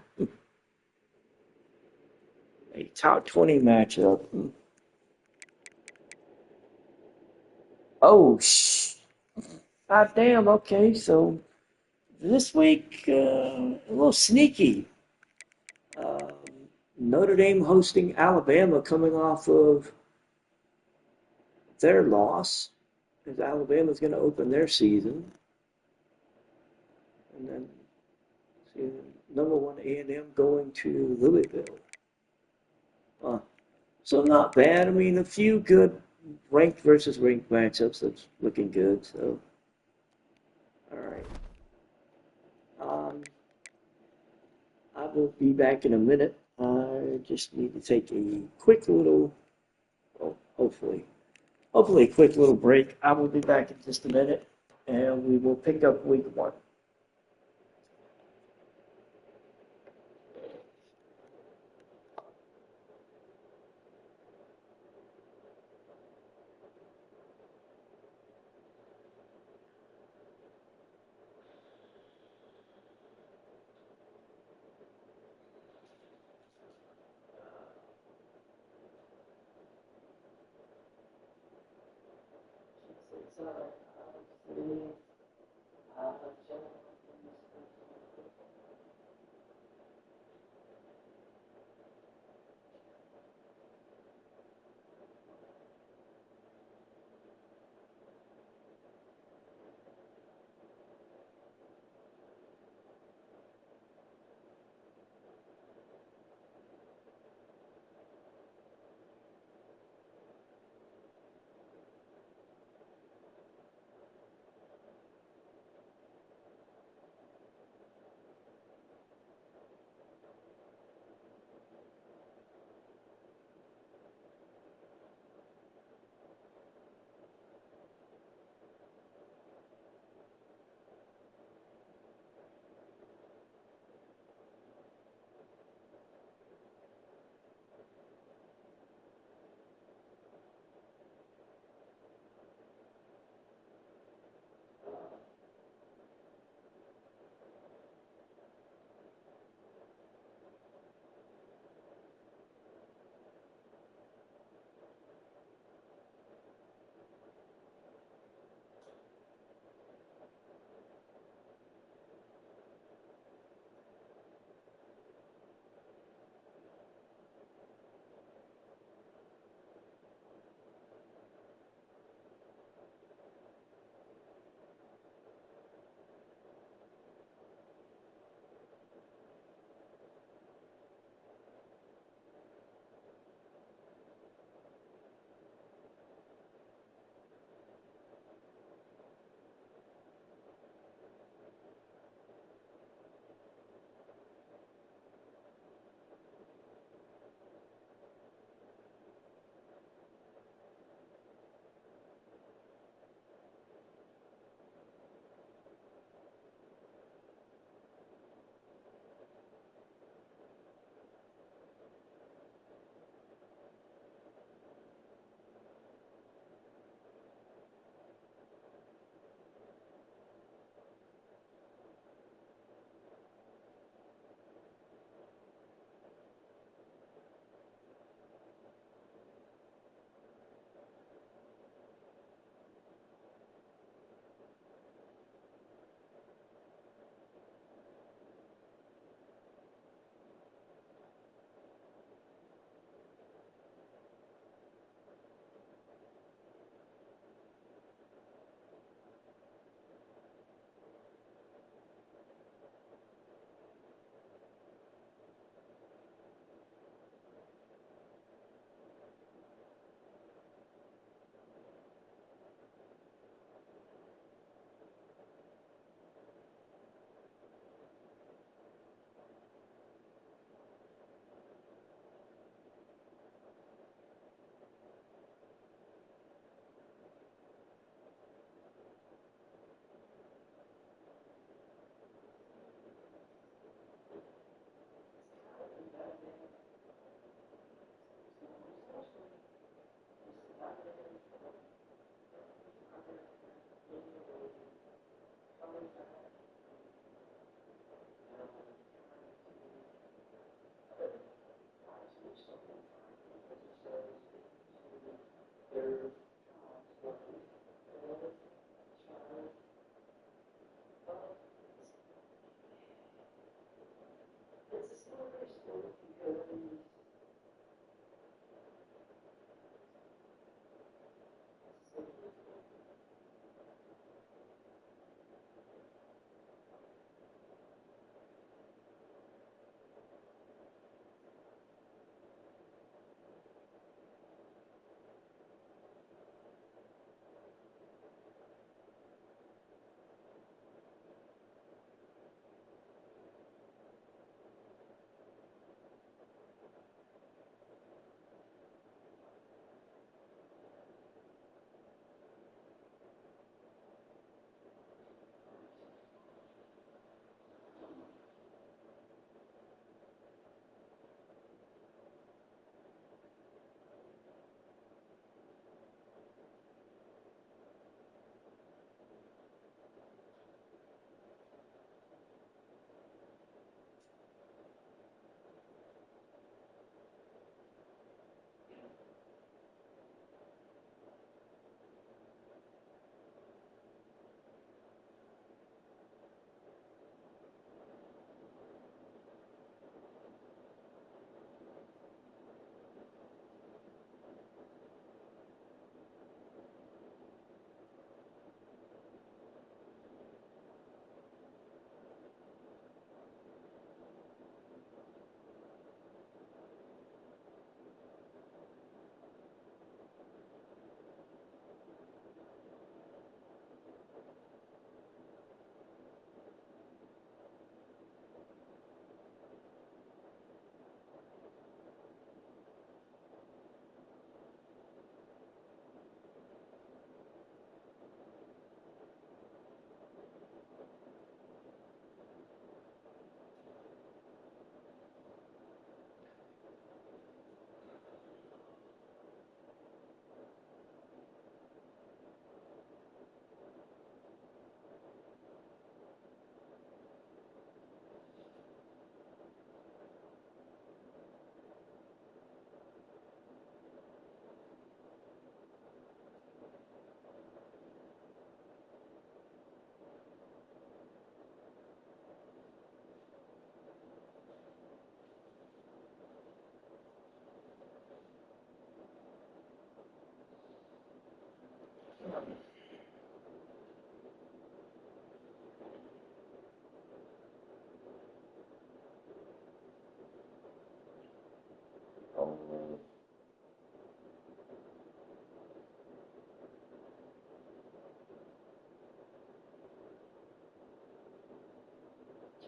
A top 20 matchup. Oh, God damn, okay, so this week, a little sneaky. Um, Notre Dame hosting Alabama coming off of their loss, because Alabama's going to open their season. And then see, number one A&M going to Louisville. Uh, so not bad. I mean, a few good ranked versus ranked matchups. That's looking good. So, all right. Um, I will be back in a minute. I just need to take a quick little, well, hopefully a quick little break. I will be back in just a minute, and we will pick up week one.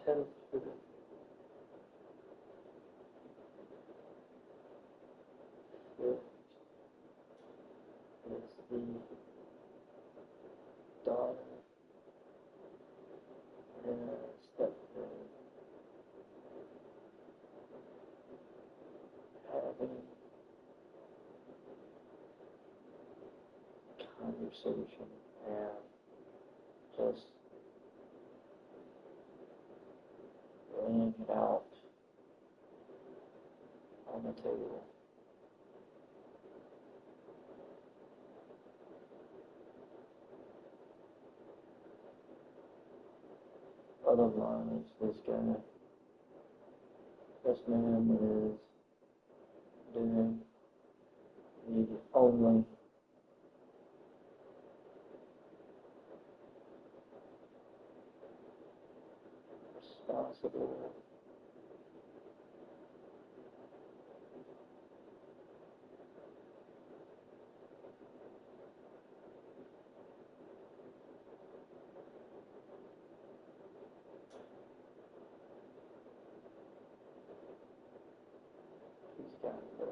10 to the 5th is the daughter and stepdad having conversation and just laying it out on the table. Otherwise, this man is doing the only responsible he's got there.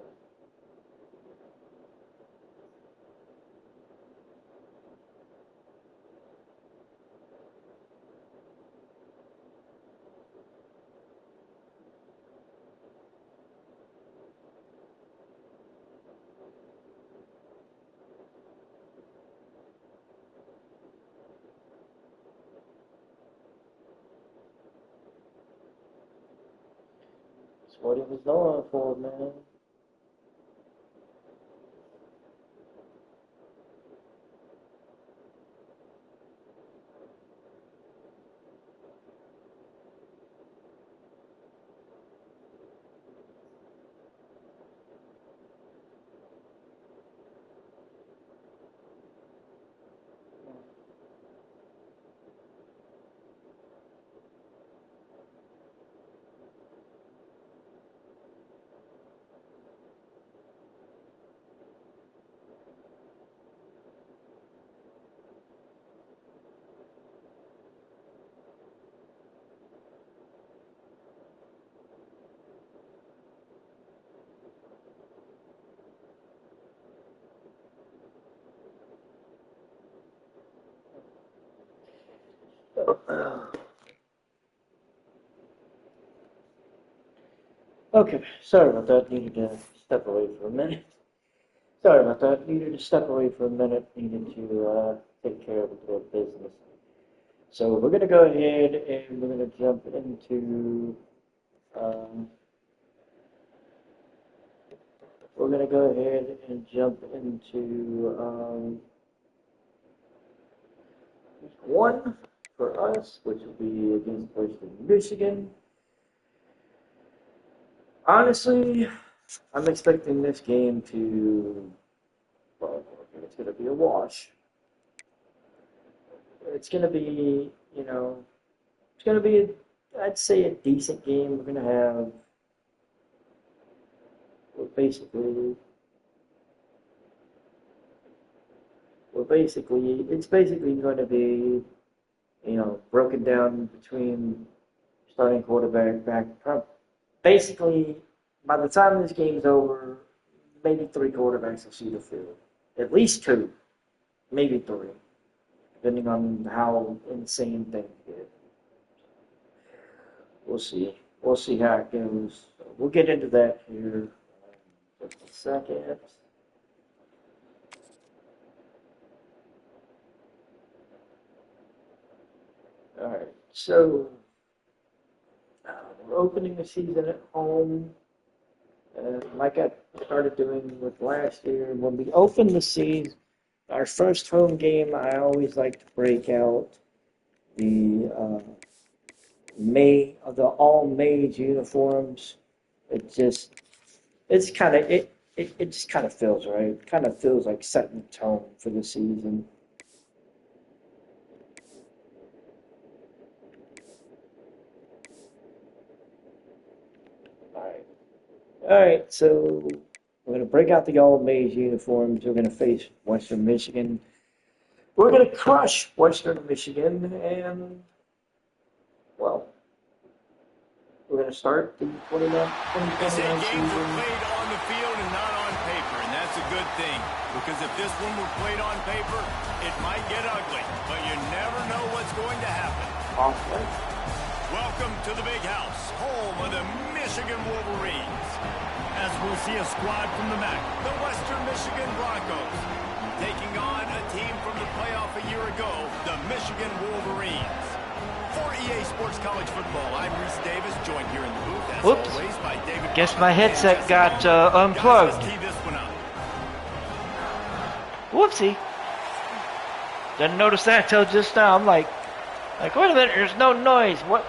It's what he was known for, man. Okay, sorry about that. Needed to step away for a minute. Sorry about that. Needed to step away for a minute. Needed to take care of a little business. So we're going to go ahead and we're going to jump into one for us, which will be against Western Michigan. Honestly, I'm expecting this game to, well, it's going to be a wash. It's going to be, it's going to be, I'd say, a decent game. We're going to have, it's basically going to be, broken down between starting quarterback, back. Basically, by the time this game's over, maybe 3 quarterbacks will see the field. At least 2, maybe 3, depending on how insane things get. We'll see. We'll see how it goes. We'll get into that here in just a second. All right, so we're opening the season at home. Like I started doing with last year, when we open the season, our first home game, I always like to break out the all maize uniforms. It just kind of feels right. It kind of feels like setting the tone for the season. All right. All right, so we're going to break out the old maize uniforms. We're going to face Western Michigan. We're going to crush Western Michigan, and, well, we're going to start the 2029 They say games season. are played on the field and not on paper, and that's a good thing. Because if this one were played on paper, it might get ugly. But you never know what's going to happen. Awesome. Welcome to the Big House, home of the Michigan Wolverines. As we'll see a squad from the MAC, the Western Michigan Broncos, taking on a team from the playoff a year ago, the Michigan Wolverines. For EA Sports College Football, I'm Reese Davis, joined here in the booth, as Whoops. always, by David. Guess my headset got unplugged. Guys, let's tee this one up. Whoopsie. Didn't notice that till just now. I'm like, wait a minute, there's no noise. What?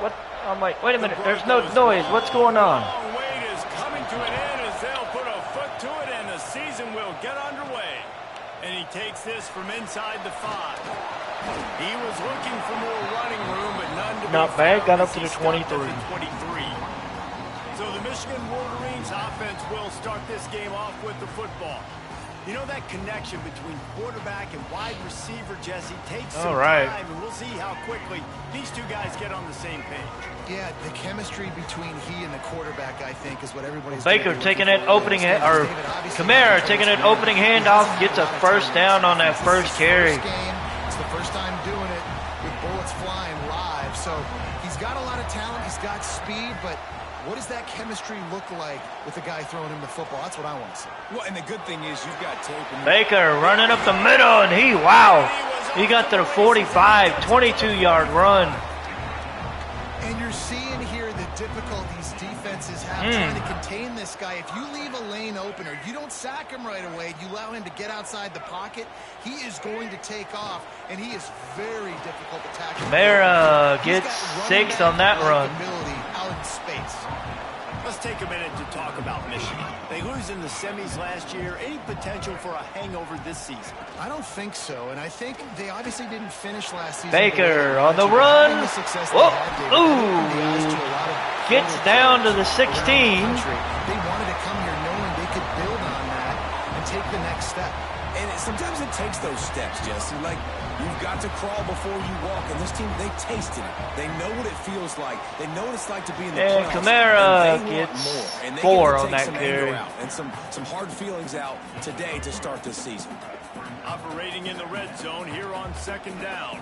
I'm like, wait a minute, there's no noise. What's going on? Long wait is coming to an end as they'll put a foot to it and the season will get underway. And he takes this from inside the 5. He was looking for more running room, but none to be Not bad, got found up as to he the stopped 23. at the 23. So the Michigan Wolverines offense will start this game off with the football. You know, that connection between quarterback and wide receiver, Jesse, takes some time, and we'll see how quickly these two guys get on the same page. Yeah, the chemistry between he and the quarterback, I think, is what everybody's Baker taking it opening, or Kamara taking it opening handoff, gets a first down on that first carry. It's the first time doing it with bullets flying live. So he's got a lot of talent, he's got speed, but what does that chemistry look like with the guy throwing him the football? That's what I want to see. Well, and the good thing is you've got tape. Baker running up the middle, and he got to the 45, 22-yard run. And you're seeing here the difficulties defenses have trying to contain this guy. If you leave a lane open or you don't sack him right away, you allow him to get outside the pocket, he is going to take off, and he is very difficult to tackle. Kamara gets 6 on that run. Out in space. Let's take a minute to talk about Michigan. They lose in the semis last year. Any potential for a hangover this season? I don't think so, and I think they obviously didn't finish last season. Baker on the run. Whoa. Ooh. Gets down to the 16. They wanted to come here knowing they could build on that and take the next step. And sometimes it takes those steps, Jesse. Like, you've got to crawl before you walk. And this team, they tasted it. They know what it feels like. They know what it's like to be in the playoffs. And Kamara and they want gets more. And they 4 get to on take that some carry. anger out and some hard feelings out today to start this season. Operating in the red zone here on 2nd down.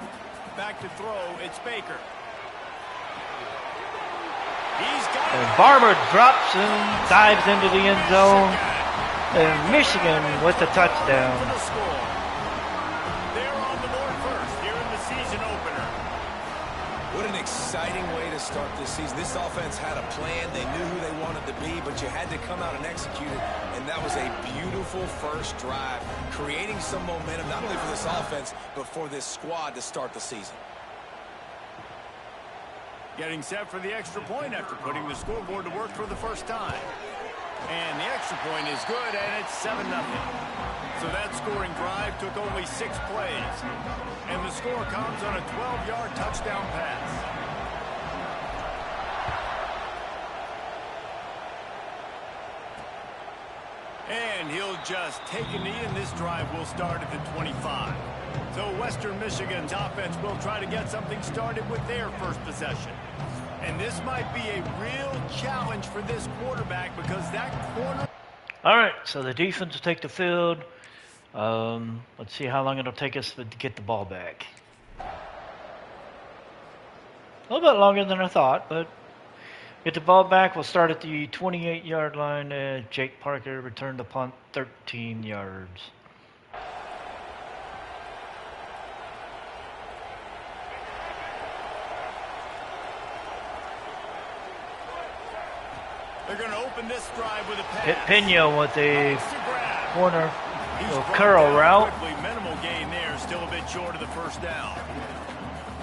Back to throw, it's Baker. He's got it. And Barber drops and dives into the end zone. And Michigan with the touchdown. For the score. They're on the board first here in the season opener. What an exciting way to start this season. This offense had a plan. They knew who they wanted to be, but you had to come out and execute it. And that was a beautiful first drive, creating some momentum, not only for this offense, but for this squad to start the season. Getting set for the extra point after putting the scoreboard to work for the first time. And the extra point is good, and it's 7-0. So that scoring drive took only 6 plays. And the score comes on a 12-yard touchdown pass. And he'll just take a knee, and this drive will start at the 25. So Western Michigan's offense will try to get something started with their first possession. And this might be a real challenge for this quarterback because that corner... All right, so the defense will take the field. Let's see how long it'll take us to get the ball back. A little bit longer than I thought, but get the ball back. We'll start at the 28-yard line. Jake Parker returned the punt 13 yards. They're going to open this drive with a pass. Hit Pena with a corner He's curl route. Quickly, minimal gain there, still a bit short of the first down.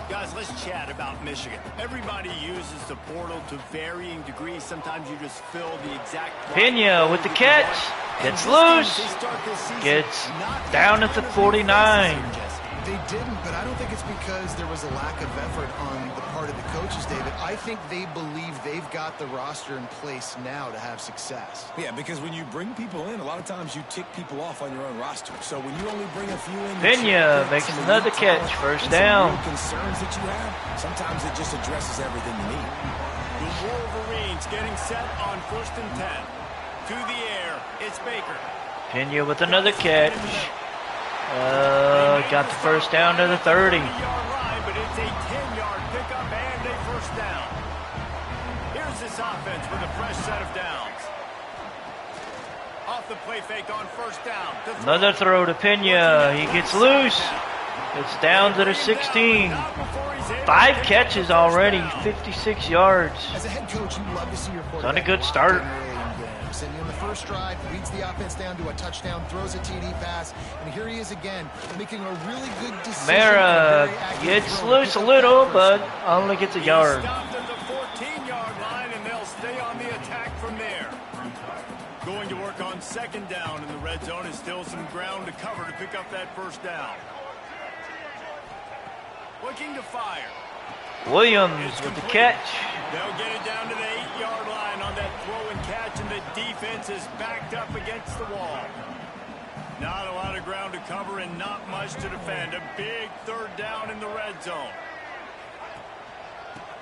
Guys, let's chat about Michigan. Everybody uses the portal to varying degrees. Sometimes you just fill the exact... Pena with the catch. Gets loose. Gets down at the 49. They didn't, but I don't think it's because there was a lack of effort on the part of the coaches, David. I think they believe they've got the roster in place now to have success. Yeah, because when you bring people in, a lot of times you tick people off on your own roster. So when you only bring a few in, Pena makes another catch, first down. Some concerns that you have, sometimes it just addresses everything you need. The Wolverines getting set on 1st and 10. To the air, it's Baker. Pena with another catch. Got the first down to the 30. Line, but it's a 10-yard pickup and a first down. Here's this offense with a fresh set of downs. Off the play fake on first down. Another throw to Pena. He gets loose. It's down to the 16. 5 catches already, 56 yards. As a head coach, you love to see your quarterback. Done a good start. And in the first drive, leads the offense down to a touchdown, throws a TD pass, and here he is again, making a really good decision. Mara gets loose a little, but only gets a yard. Stopped at the 14-yard line, and they'll stay on the attack from there. Going to work on 2nd down in the red zone is still some ground to cover to pick up that first down. Looking to fire. Williams with the catch. They'll get it down to the 8-yard line on that throw and catch, and the defense is backed up against the wall. Not a lot of ground to cover and not much to defend. A big 3rd down in the red zone.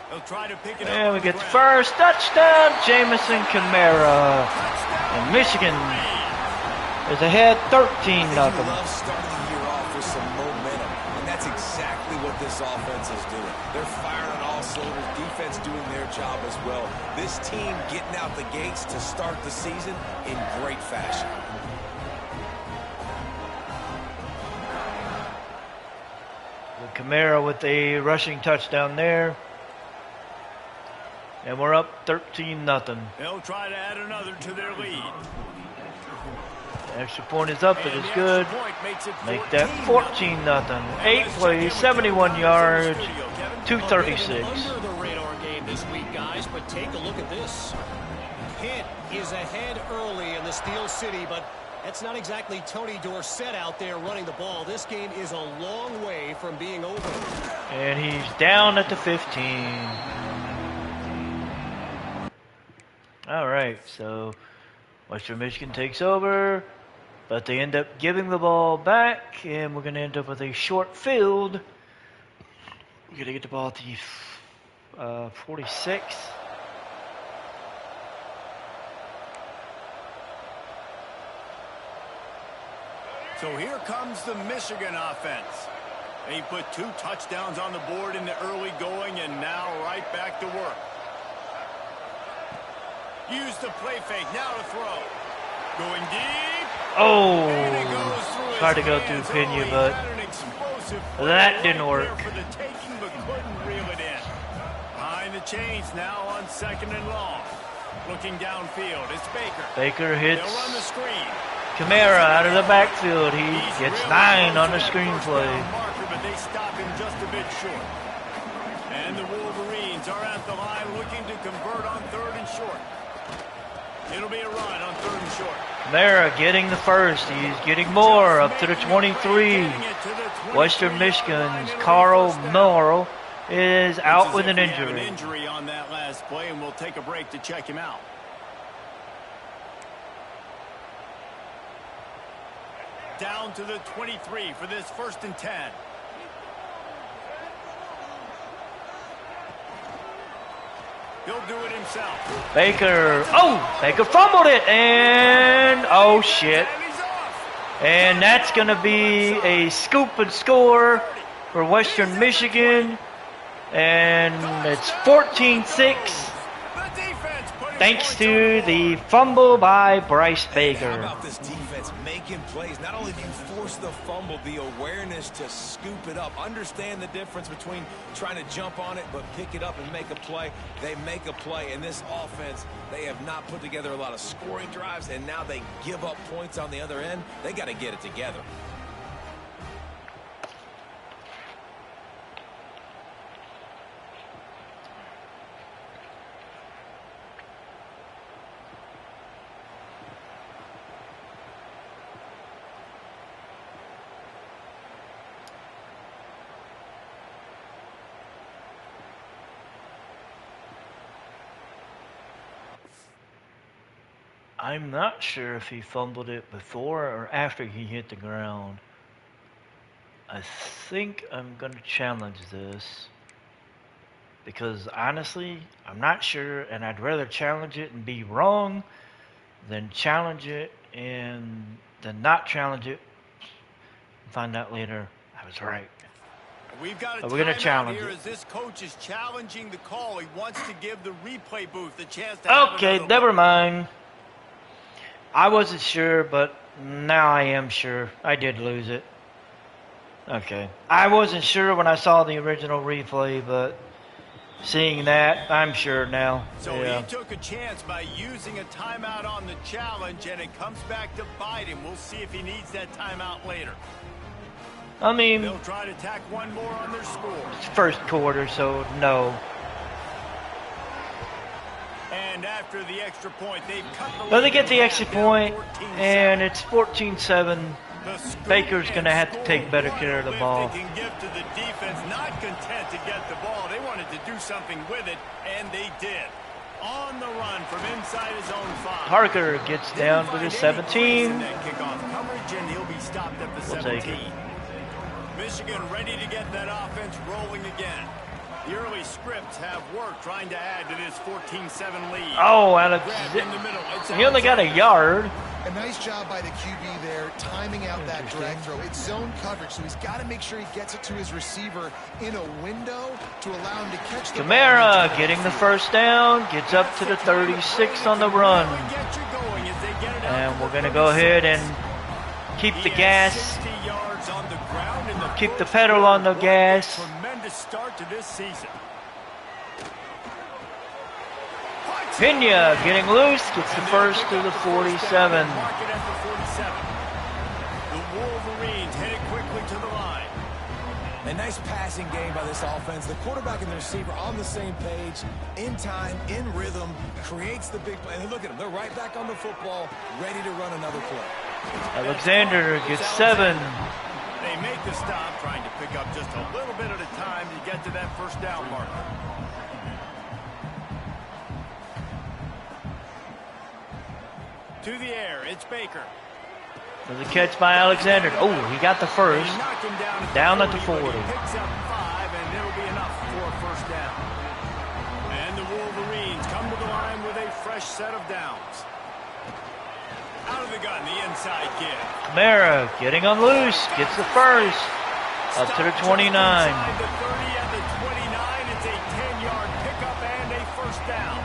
They'll try to pick it up. And we get the first touchdown, Jamison Kamara. And Michigan is ahead 13-0. Love starting the year off with some momentum, and that's exactly what this offense is doing. They're firing on all cylinders, defense doing their job as well. This team getting out the gates to start the season in great fashion. Kamara with a rushing touchdown there. And we're up 13-0. They'll try to add another to their lead. Extra point is up. It is good. Make that 14-0. 8 plays, 71 yards, 236. Under the radar game this week, guys, but take a look at this. Pitt is ahead early in the Steel City, but that's not exactly Tony Dorsett out there running the ball. This game is a long way from being over. And he's down at the 15. All right, so Western Michigan takes over, but they end up giving the ball back, and we're going to end up with a short field. We're going to get the ball at the 46. So here comes the Michigan offense. They put 2 touchdowns on the board in the early going, and now right back to work. Use the play fake, now to throw. Going deep. Oh, And it goes through tried to his go hands. through Pena, He but had an explosive that play didn't right work. there for the taking, but couldn't reel it in. Behind the chains now on 2nd and long. Looking downfield, it's Baker. Baker hits They'll run the screen. Kamara out of the backfield. He He's gets really 9 on the close to that screenplay. first down marker, but they stop him just a bit short. And the Wolverines are at the line looking to convert on 3rd and short. It'll be a run on 3rd and short. Kamara getting the first. He's getting more up to the 23. Western Michigan's Carl Morrow is out with an An injury. injury on that last play, and we'll take a break to check him out. Down to the 23 for this 1st and 10. He'll do it himself. Baker. Oh, Baker fumbled it. And, oh, shit. And he's off. And that's going to be a scoop and score for Western Michigan. And it's 14-6. The defense putting Thanks points to on the the board. fumble by Bryce How Baker. about this defense making plays? Not only do you force the fumble, the awareness to scoop it up. Understand the difference between trying to jump on it, but pick it up and make a play. They make a play. In this offense, they have not put together a lot of scoring drives, and now they give up points on the other end. They got to get it together. I'm not sure if he fumbled it before or after he hit the ground. I think I'm going to challenge this because honestly, I'm not sure, and I'd rather challenge it and be wrong than challenge it and then not challenge it and find out later I was right. We've got a But we're going to challenge here it. as this coach is challenging the call. He wants to give the replay booth the chance to have Okay, another never look. mind. I wasn't sure, but now I am sure. I did lose it. Okay. I wasn't sure when I saw the original replay, but seeing that, I'm sure now. So Yeah. he took a chance by using a timeout on the challenge, and it comes back to bite him. We'll see if he needs that timeout later. I mean, They'll try to tack one more on their score. it's first quarter, so no. And after the extra point, they've cut the But they lead get the in extra half, down point, 14-7. and it's 14-7. The scoop Baker's going to and have to take score. better What care of a the lift ball. They can give to the defense, not content to get the ball. They wanted to do something with it, and they did. On the run from inside his own 5. Harker gets down to the 17. In that kickoff coverage, and he'll be stopped at the We'll 17. take it. Michigan ready to get that offense rolling again. The early scripts have worked trying to add to this 14-7 lead. Oh, Alex. Grabbed in the middle. It's He only got a yard. A nice job by the QB there, timing out that drag throw. It's zone coverage, so he's got to make sure he gets it to his receiver in a window to allow him to catch the Kamara ball. getting the first down, gets up to the 36 on the run. Get you going as they get it out And to we're the going to go ahead and 37. keep the He gas, has 60 yards on the ground in the keep the first pedal on the quarter. gas. Tremendous start to this season. Pena getting loose, gets the first to the 47. Mark it at the 47. The Wolverines headed quickly to the line. A nice passing game by this offense. The quarterback and the receiver on the same page, in time, in rhythm, creates the big play. And look at them. They're right back on the football, ready to run another play. Alexander gets 7. They make the stop, trying to pick up just a little bit at a time to get to that first down marker. To the air, it's Baker. There's a catch by Alexander. Oh, he got the first. They knock him Down at the but 40. he picks up 5, and it'll be enough for a first down. And the Wolverines come to the line with a fresh set of downs. Out of the gun, the inside kid. Kamara getting on loose, gets the first. Up to the 29. Inside the 30 at the 29. It's a 10-yard pickup and a first down.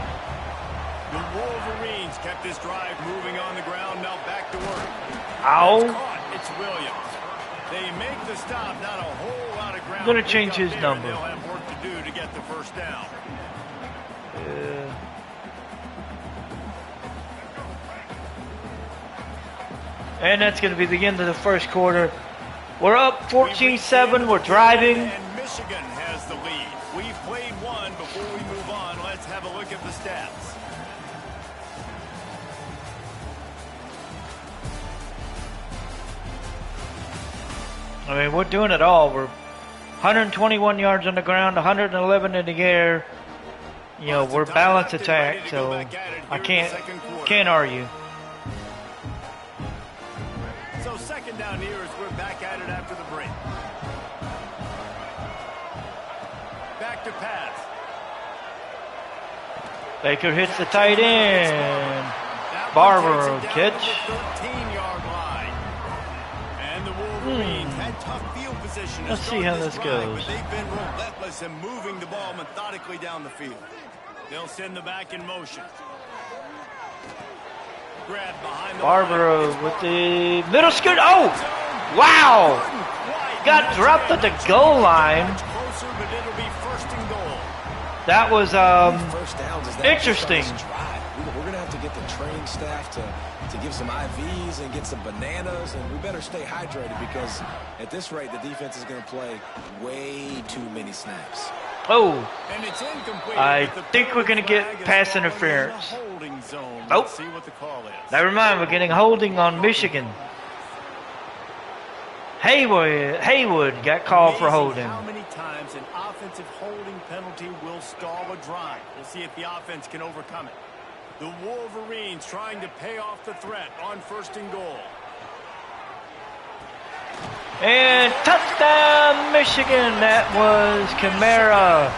The Wolverines kept this drive moving on the ground. Now back to work. Ow. It's caught. It's Williams. They make the stop. Not a whole lot of ground. Gonna change pickup his there, number. and they'll have work to do to get the first down. And that's going to be the end of the first quarter. We're up 14-7. We're driving. And Michigan has the lead. We've played one. Before we move on, let's have a look at the stats. I mean, we're doing it all. We're 121 yards on the ground, 111 in the air. You know, we're balanced attack, so I can't argue. So second down here as we're back at it after the break. Back to pass. Baker hits the tight end. That one Barber takes it down catch. to the 13-yard line. And the Wolverines had tough field position to Let's start see how this this drive, goes. but they've been relentless in moving the ball methodically down the field. They'll send the back in motion. Grab behind the Barber line. with the middle scoot. Oh, wow. Got dropped at the goal line. Closer, but it'll be first and goal. That was First downs is that interesting. first drive. We're going to have to get the training staff to give some IVs and get some bananas, and we better stay hydrated because at this rate, the defense is going to play way too many snaps. Oh, And it's incomplete. I but the think we're going to get flag is pass falling in the interference. holding zone. Oh. Let's see what the call is. Never mind, we're getting holding on Michigan. Haywood got called for Amazing holding. How many times an offensive holding penalty will stall a drive? We'll see if the offense can overcome it. The Wolverines trying to pay off the threat on 1st and goal. And touchdown, Michigan. That was Kamara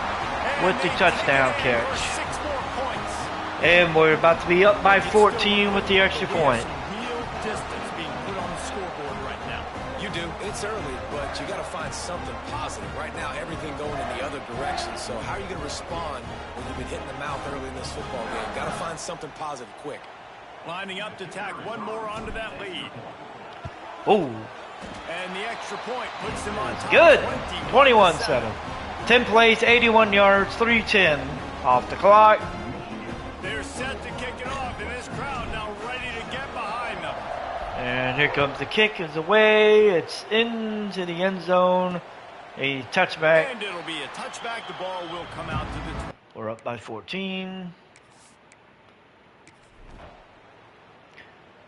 with the touchdown catch. 6 more points. And we're about to be up by 14 with the extra point. Real distance being put on the scoreboard right now. You do. It's early, but you got to find something positive. Right now, everything going in the other direction. So how are you going to respond when you've been hitting the mouth early in this football game? Got to find something positive quick. Lining up to tack one more onto that lead. Ooh, And the extra point puts them on top. good. 21-7. 10 plays, 81 yards, 3:10 off the clock. They're set to kick it off, and this crowd now ready to get behind them. And here comes the kick. Is away. It's into the end zone. A touchback. And it'll be a touchback. The ball will come out to the... We're up by 14.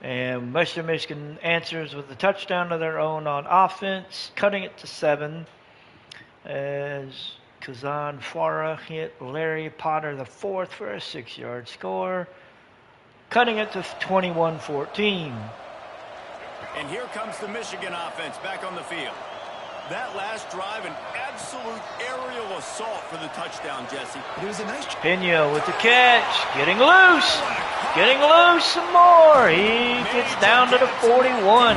And Western Michigan answers with a touchdown of their own on offense, cutting it to 7. As Kazan Farah hit Larry Potter IV for a 6-yard score, cutting it to 21-14. And here comes the Michigan offense back on the field. That last drive, an absolute aerial assault for the touchdown, Jesse. It was a nice... Pena with the catch, getting loose some more. He gets down to the 41.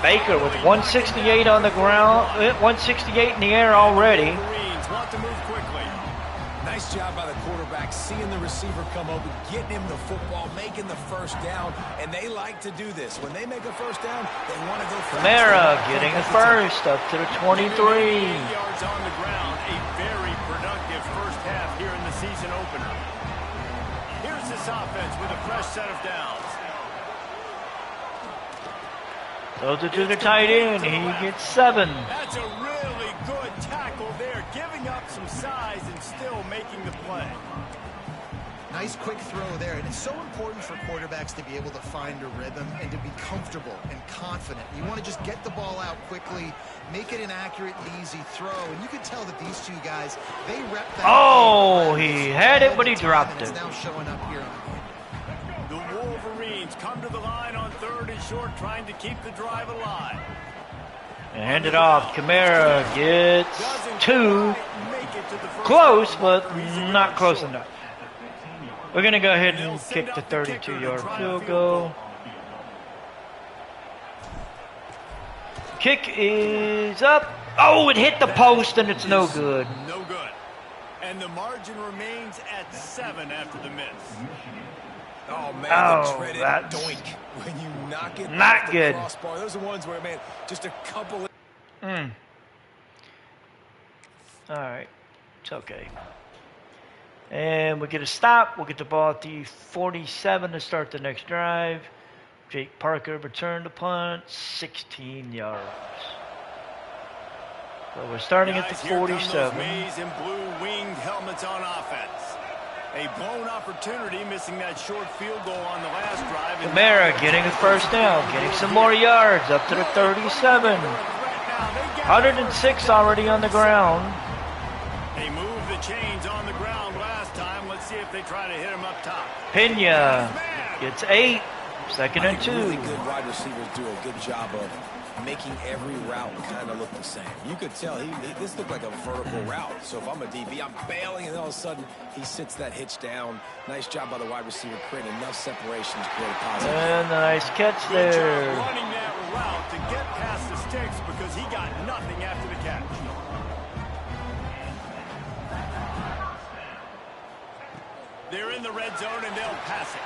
Baker with 168 on the ground, 168 in the air already. Wolverines want to move quickly. Nice job by the quarterback, seeing the receiver come open, getting him the football, making the first down, and they like to do this. When they make a first down, they want to go fast. Kamara getting the first up to the 23. 8 yards on the ground, a very productive first half here in the season opener. Here's this offense with a fresh set of downs. Throws it to the tight end. He gets 7. That's a really good tackle there, giving up some size and still making the play. Nice quick throw there. And it's so important for quarterbacks to be able to find a rhythm and to be comfortable and confident. You want to just get the ball out quickly, make it an accurate and easy throw. And you can tell that these two guys, they rep that. Oh, he had it, but he dropped it. It's now showing up here. The Wolverines come to the line on 3rd and short, trying to keep the drive alive. And hand it off. Kamara gets Doesn't 2. quite make it to the first Close, down. but He's a not yard close short. enough. We're going to go ahead They'll and send kick the out the kicker to 32-yard try a field field goal. goal. Kick is up. Oh, it hit the post, and it's no good. No good. And the margin remains at 7 after the miss. Oh, man, Oh, the dreaded that's doink. When you knock it not off the good. crossbar, those are ones where, man, just a couple... All right. It's okay. And we get a stop. We'll get the ball at the 47 to start the next drive. Jake Parker returned the punt, 16 yards. So we're starting at the Guys, here come those 47. maize and blue winged helmets on offense. A blown opportunity, missing that short field goal on the last drive. And Kamara getting the first down, getting some more yards up to the 37. 106 already on the ground. They moved the chains on the ground last time. Let's see if they try to hit him up top. Pena gets 8. Second I and think 2. really good wide receivers do a good job of making every route kind of look the same. You could tell this looked like a vertical route. So if I'm a DB, I'm bailing, and all of a sudden he sits that hitch down. Nice job by the wide receiver, creating enough separation to create a positive. And a nice catch Good job there. running that route to get past the sticks because he got nothing after the catch. They're in the red zone and they'll pass it.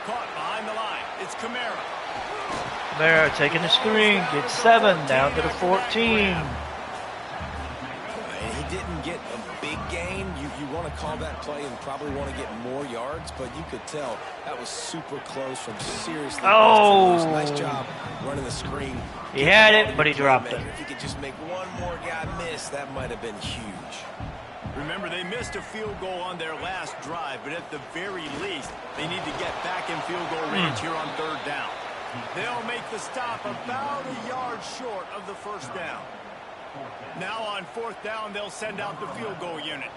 Caught behind the line. It's Kamara. Kamara taking the screen, gets 7 down to the 14. And he didn't get a big gain. You want to call that play and probably want to get more yards, but you could tell that was super close from seriously. Oh. Nice job running the screen. He had it, but he dropped it. If he could just make one more guy miss, that might have been huge. Remember, they missed a field goal on their last drive, but at the very least, they need to get back in field goal range here on 3rd down. They'll make the stop about a yard short of the first down. Now on 4th down, they'll send out the field goal unit.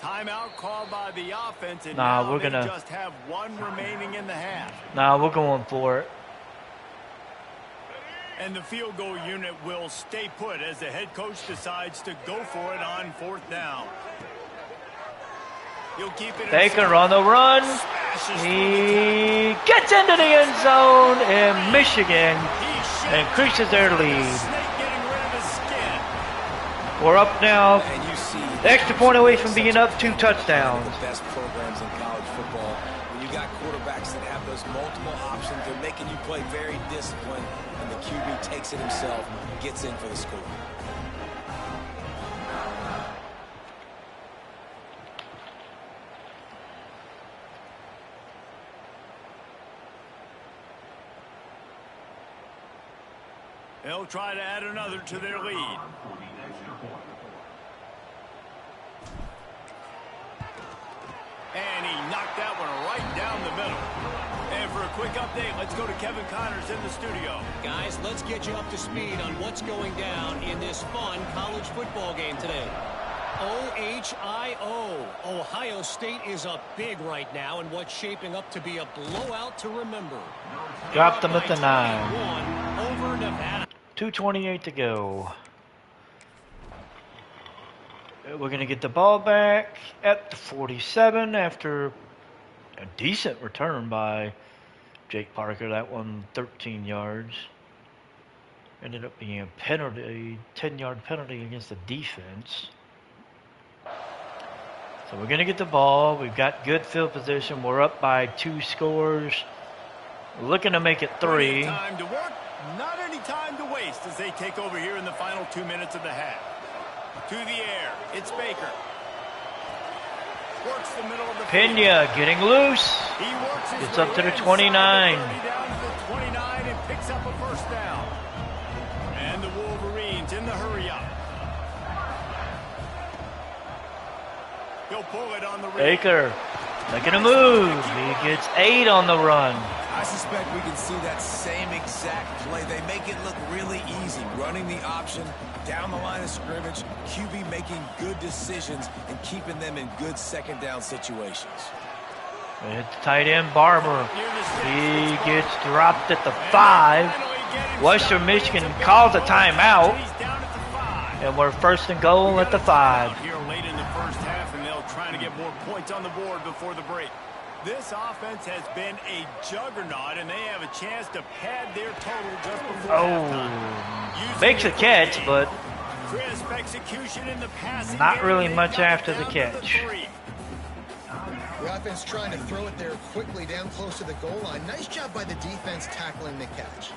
Timeout called by the offense, and Nah, now we're they gonna- just have one remaining in the half. Nah, we're going for it. And the field goal unit will stay put as the head coach decides to go for it on 4th down. He'll keep it. Baker on the run. He gets into the end zone, and Michigan increases their lead. We're up now. And you see Extra point away from being up 2 touchdowns. the best programs in college football. When you got quarterbacks that have those multiple options, they're making you play very disciplined, and the QB takes it himself, gets in for the score. They'll try to add another to their lead. And he knocked that one right down the middle. And for a quick update, let's go to Kevin Connors in the studio. Guys, let's get you up to speed on what's going down in this fun college football game today. OHIO. Ohio State is up big right now in what's shaping up to be a blowout to remember. Dropped them at the 9. 21 over Nevada. 2:28 to go. We're going to get the ball back at the 47 after a decent return by Jake Parker. That one 13 yards. Ended up being a penalty, 10-yard penalty against the defense. So we're going to get the ball. We've got good field position. We're up by 2 scores. We're looking to make it 3. Time to work, not any time to waste as they take over here in the final 2 minutes of the half. To the air, it's Baker. Works the middle of the Pena getting loose. He works his Gets way up to the inside 29. 30 down to the 29 and picks up a first down. And the Wolverines in the hurry up. He'll pull it on the rear. Baker making a move. He gets 8 on the run. I suspect we can see that same exact play. They make it look really easy, running the option down the line of scrimmage, QB making good decisions and keeping them in good second down situations. We hit the tight end, Barber. He gets dropped at the 5. Western Michigan calls a timeout. He's down at the 5. And we're first and goal at the 5. Here late in the first half, and they'll try to get more points on the board before the break. This offense has been a juggernaut, and they have a chance to pad their total just before halftime. Makes a catch, but Crisp execution in the passing not game. really They much got after down the to catch. 3. The offense trying to throw it there quickly down close to the goal line. Nice job by the defense tackling the catch.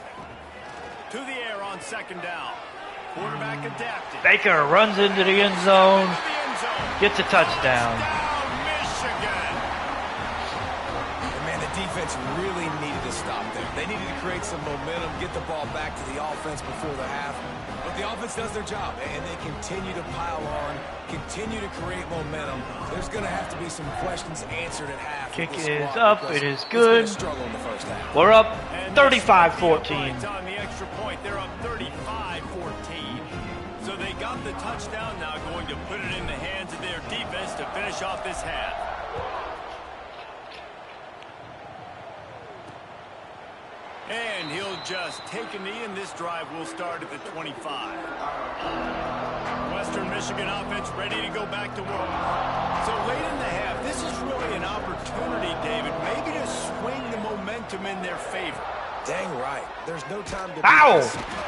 To the air on second down. Quarterback adapted. Baker runs into the end zone, To the end zone. gets a touchdown. Down Michigan. And man, the defense really needed to stop them. They needed to create some momentum, get the ball back to the offense before the half. But the offense does their job, and they continue to pile on, continue to create momentum. There's going to have to be some questions answered at half. Kick with this is squad up. because It is it's been good. a struggle in the first half. We're up And 35-14. on the extra point, they're up 35-14. So they got the touchdown, now going to put it in the hands of their defense to finish off this half. And he'll just take a knee, and this drive will start at the 25. Western Michigan offense ready to go back to work. So late in the half, this is really an opportunity, David, maybe to swing the momentum in their favor. Dang right. There's no time to Ow!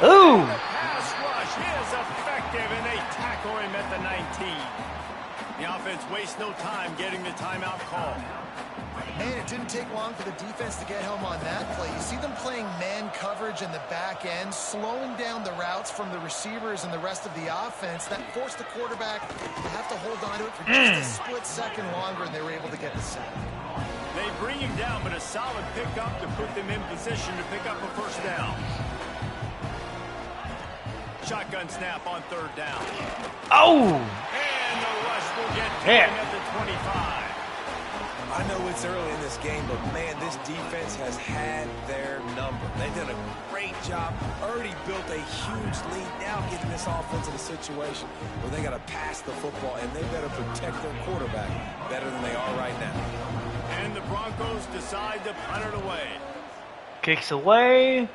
Ooh! Pass rush is effective, and they tackle him at the 19. The offense wastes no time getting the timeout call. Man, it didn't take long for the defense to get home on that play. You see them playing man coverage in the back end, slowing down the routes from the receivers and the rest of the offense. That forced the quarterback to have to hold on to it for just a split second longer, and they were able to get the sack. They bring him down, but a solid pickup to put them in position to pick up a first down. Shotgun snap on third down. Oh! And the rush will get to Yeah. him at the 25. I know it's early in this game, but man, this defense has had their number. They've done a great job, already built a huge lead, now getting this offense in a situation where they got to pass the football, and they better protect their quarterback better than they are right now. And the Broncos decide to punt it away. Kicks away.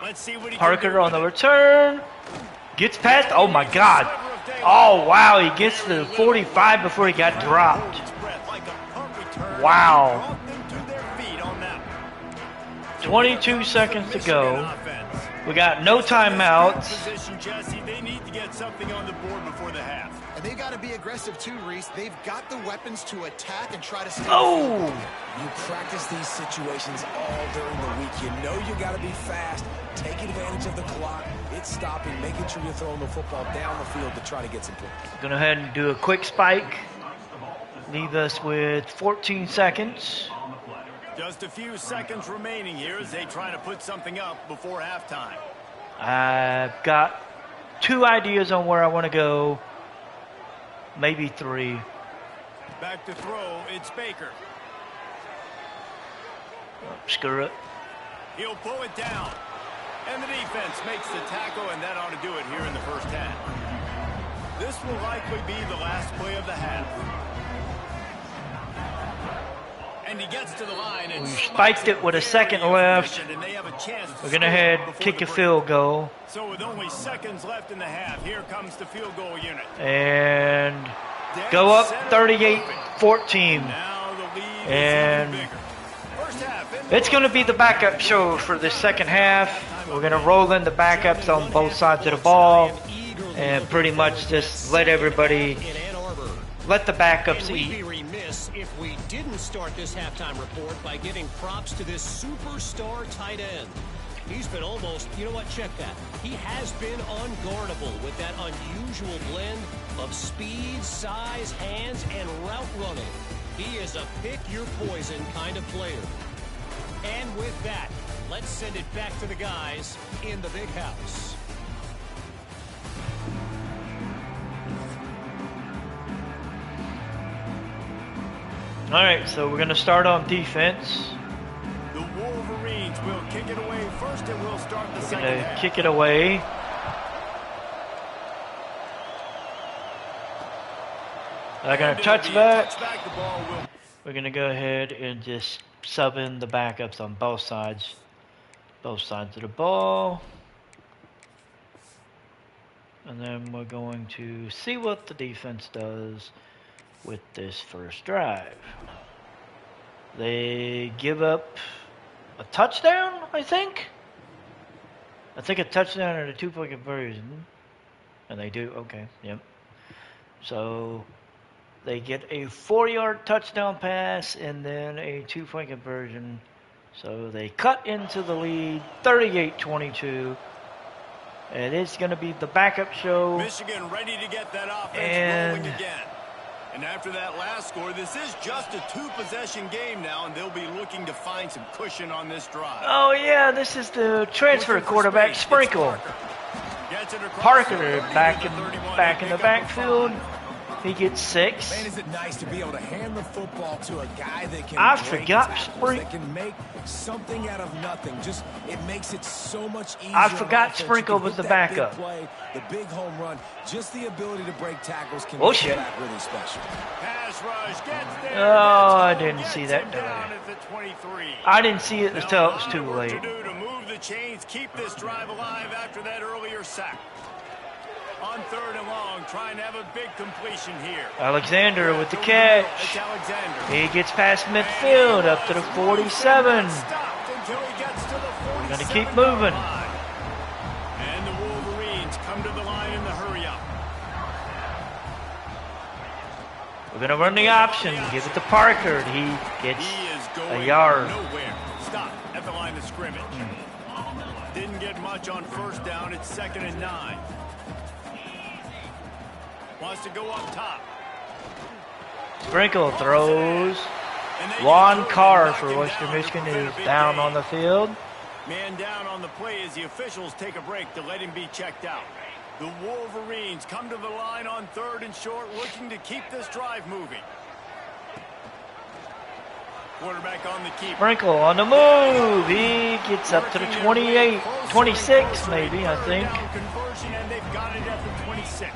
Let's see what he Parker can do on the with return. Gets past. Oh my God. Oh wow, he gets to the 45 before he got dropped. Wow. 22 seconds to go. We got no timeouts. They need to get something on the board before the half. And they got to be aggressive too, Reese. They've got the weapons to attack and try to stay. Oh! You practice these situations all during the week. You know you got to be fast. Take advantage of the clock. It's stopping, making sure you're throwing the football down the field to try to get some points. Go ahead and do a quick spike. Leave us with 14 seconds. Just a few seconds remaining here as they try to put something up before halftime. I've got 2 ideas on where I want to go. Maybe 3. Back to throw, it's Baker. Oh, screw it. He'll pull it down. And the defense makes the tackle, and that ought to do it here in the first half. This will likely be the last play of the half. And he gets to the line and we spiked it with a second left. We're going to head kick a field goal. So with only seconds left in the half, here comes the field goal unit. And go up 38-14. And it's going to be the backup show for the second half. We're going to roll in the backups on both sides of the ball and pretty much just let the backups eat. If we didn't start this halftime report by giving props to this superstar tight end. He's been almost, you know what, check that. He has been unguardable with that unusual blend of speed, size, hands, and route running. He is a pick-your-poison kind of player. And with that, let's send it back to the guys in the big house. All right, so we're going to start on defense. The Wolverines will kick it away first, and we'll start the second half. We're going to kick it away. They're going to touch back. We're going to go ahead and just sub in the backups on both sides of the ball. And then we're going to see what the defense does with this first drive. They give up a touchdown, I think. A touchdown and a 2-point conversion. And they do, okay, yep. So they get a 4-yard touchdown pass and then a 2-point conversion. So they cut into the lead, 38-22. And it's going to be the backup show. Michigan ready to get that offense rolling again. And after that last score, this is just a 2-possession game now, and they'll be looking to find some cushion on this drive. Oh, yeah, this is the transfer quarterback, Sprinkle. Parker back in the backfield. He gets 6. Man, is it nice to be able to hand the football to a guy that can that can make something out of nothing. Just it makes it so much easier. I forgot Sprinkle was the backup. Play, the big home run, just the ability to break tackles can make that really special. Pass rush gets there. Oh, I didn't see that down. I didn't see it until it was too late. To move the chains, keep this drive alive after that earlier sack. On 3rd and long, trying to have a big completion here. Alexander with the catch. He gets past midfield up to the 47. We're going to keep moving. And the Wolverines come to the line in the hurry up. We're going to run the option. Give it to Parker. He gets a yard. Nowhere. Stop at the line of scrimmage. Didn't get much on 1st down. It's 2nd and 9. Wants to go up top. Sprinkle throws. Juan Carr for Western Michigan is down on the field. Man down on the play as the officials take a break to let him be checked out. The Wolverines come to the line on 3rd and short, looking to keep this drive moving. Quarterback on the keep. Sprinkle on the move. He gets up to the 28, 26 maybe, I think. Conversion, and they've got it at the 26.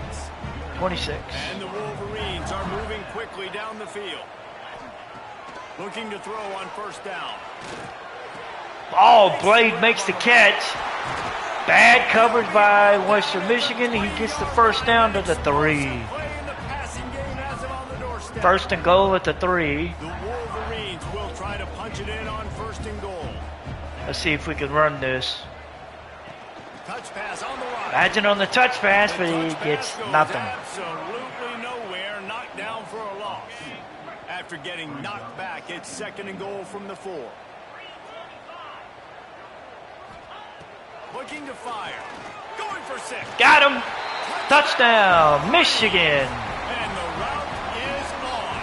26. And the Wolverines are moving quickly down the field. Looking to throw on first down. Oh, Blade makes the catch. Bad coverage by Western Michigan. He gets the first down to the 3. First and goal at the 3. The Wolverines will try to punch it in on first and goal. Let's see if we can run this. Touch pass on the right. Imagine on the touch pass, but he gets nothing. Absolutely nowhere. Knocked down for a loss. After getting knocked back, it's second and goal from the 4. Looking to fire. Going for 6. Got him. Touchdown, Michigan. And the route is on.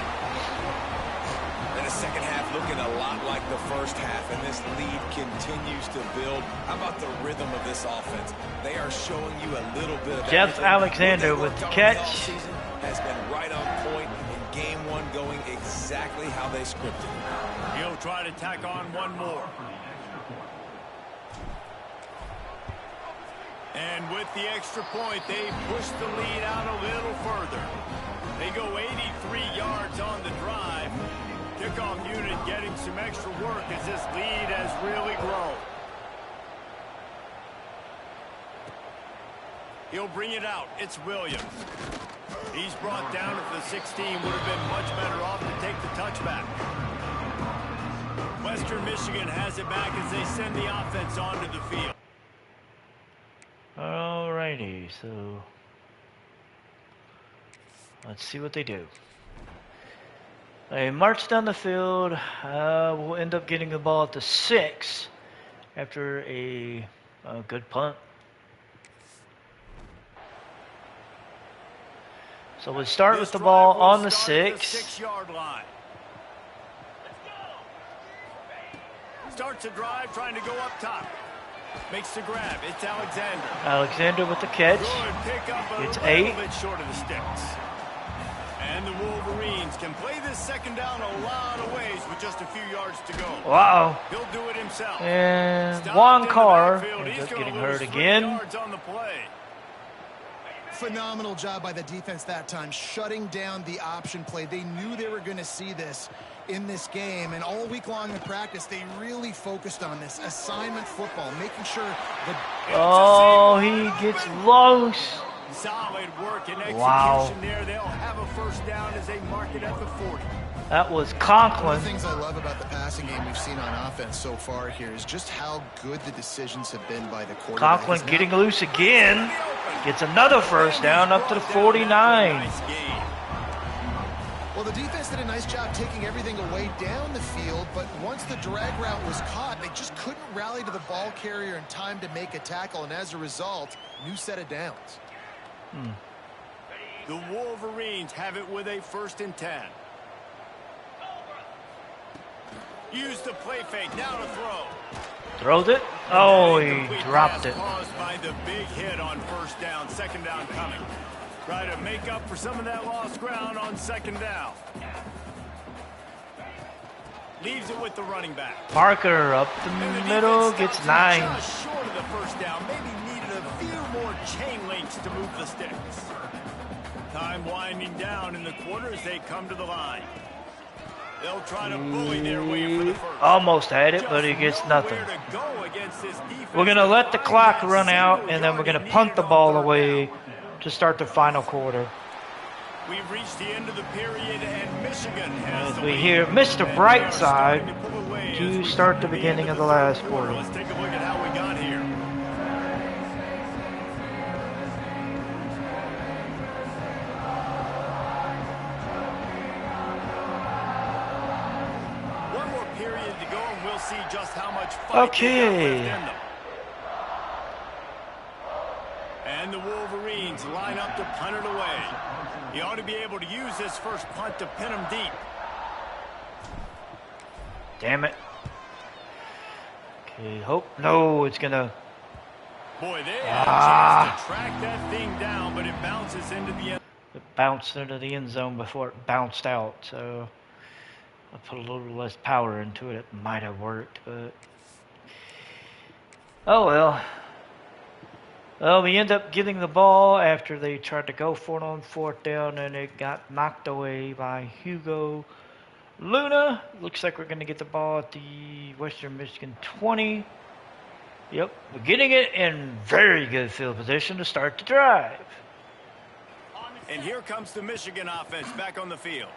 And the second half looking a lot like the first half, and this lead continues to build. How about the rhythm of this offense? They are showing you a little bit of Jeff everything. Alexander What they with worked the on catch. this offseason has been right on point in game 1, going exactly how they scripted. He'll try to tack on one more. And with the extra point, they push the lead out a little further. They go 83 yards on the drive. Kickoff unit getting some extra work as this lead has really grown. He'll bring it out. It's Williams. He's brought down at the 16. Would have been much better off to take the touchback. Western Michigan has it back as they send the offense onto the field. Alrighty, so let's see what they do. They march down the field. We'll end up getting the ball at the 6 after a good punt. So we start with the ball on the 6. 6-yard line. Starts a drive trying to go up top. Makes the grab. It's Alexander. Alexander with the catch. Good pickup, but It's a 8. little bit short of the sticks. And the Wolverines can play this second down a lot of ways with just a few yards to go. Wow. He'll do it himself. And Stopped Juan in the Carr backfield. ends He's up gonna getting lose hurt 3 again. yards on the play. Phenomenal job by the defense that time, shutting down the option play. They knew they were going to see this in this game, and all week long in practice, they really focused on this assignment football, making sure that... Oh, he gets loose. Solid work and execution Wow. there. They'll have a first down as they mark it at the 40. That was One of Conklin. the things I love about the passing game we've seen on offense so far here is just how good the decisions have been by the quarterback. Conklin It's not- getting loose again. Gets another first down up to the 49. Nice game. Well, the defense did a nice job taking everything away down the field, but once the drag route was caught, they just couldn't rally to the ball carrier in time to make a tackle, and as a result, new set of downs. The Wolverines have it with a 1st and 10. Use the play fake. Now to throw. Throws it. Oh, he Incomplete dropped pass it. caused by the big hit on first down. Second down coming. Try to make up for some of that lost ground on second down. Leaves it with the running back. Parker up the And the middle defense gets stops 9. just short of the first down. Maybe needed a few more chain links to move the sticks. Time winding down in the quarter as they come to the line. They'll try to bully their way for the first. Almost had it, but he gets nothing. We're going to let the clock run out, and then we're going to punt the ball away to start the final quarter. We've reached the end of the period, and Michigan has As the we lead. hear Mr. And Brightside they are starting to pull away as to we start come the to beginning end of the last third quarter. Let's take a look at how we got here. One more period to go, and we'll see just how much fight they got Okay. left in them. And the Wolverines line up to punt it away. He ought to be able to use this first punt to pin him deep. Damn it. Okay, hope. No, it's going to. Boy, they had a chance to track that thing down, but it bounces into the end. It bounced into the end zone before it bounced out. So I put a little less power into it. It might have worked, but oh well. Well, we end up getting the ball after they tried to go for it on 4th down, and it got knocked away by Hugo Luna. Looks like we're going to get the ball at the Western Michigan 20. Yep, we're getting it in very good field position to start the drive. And here comes the Michigan offense back on the field.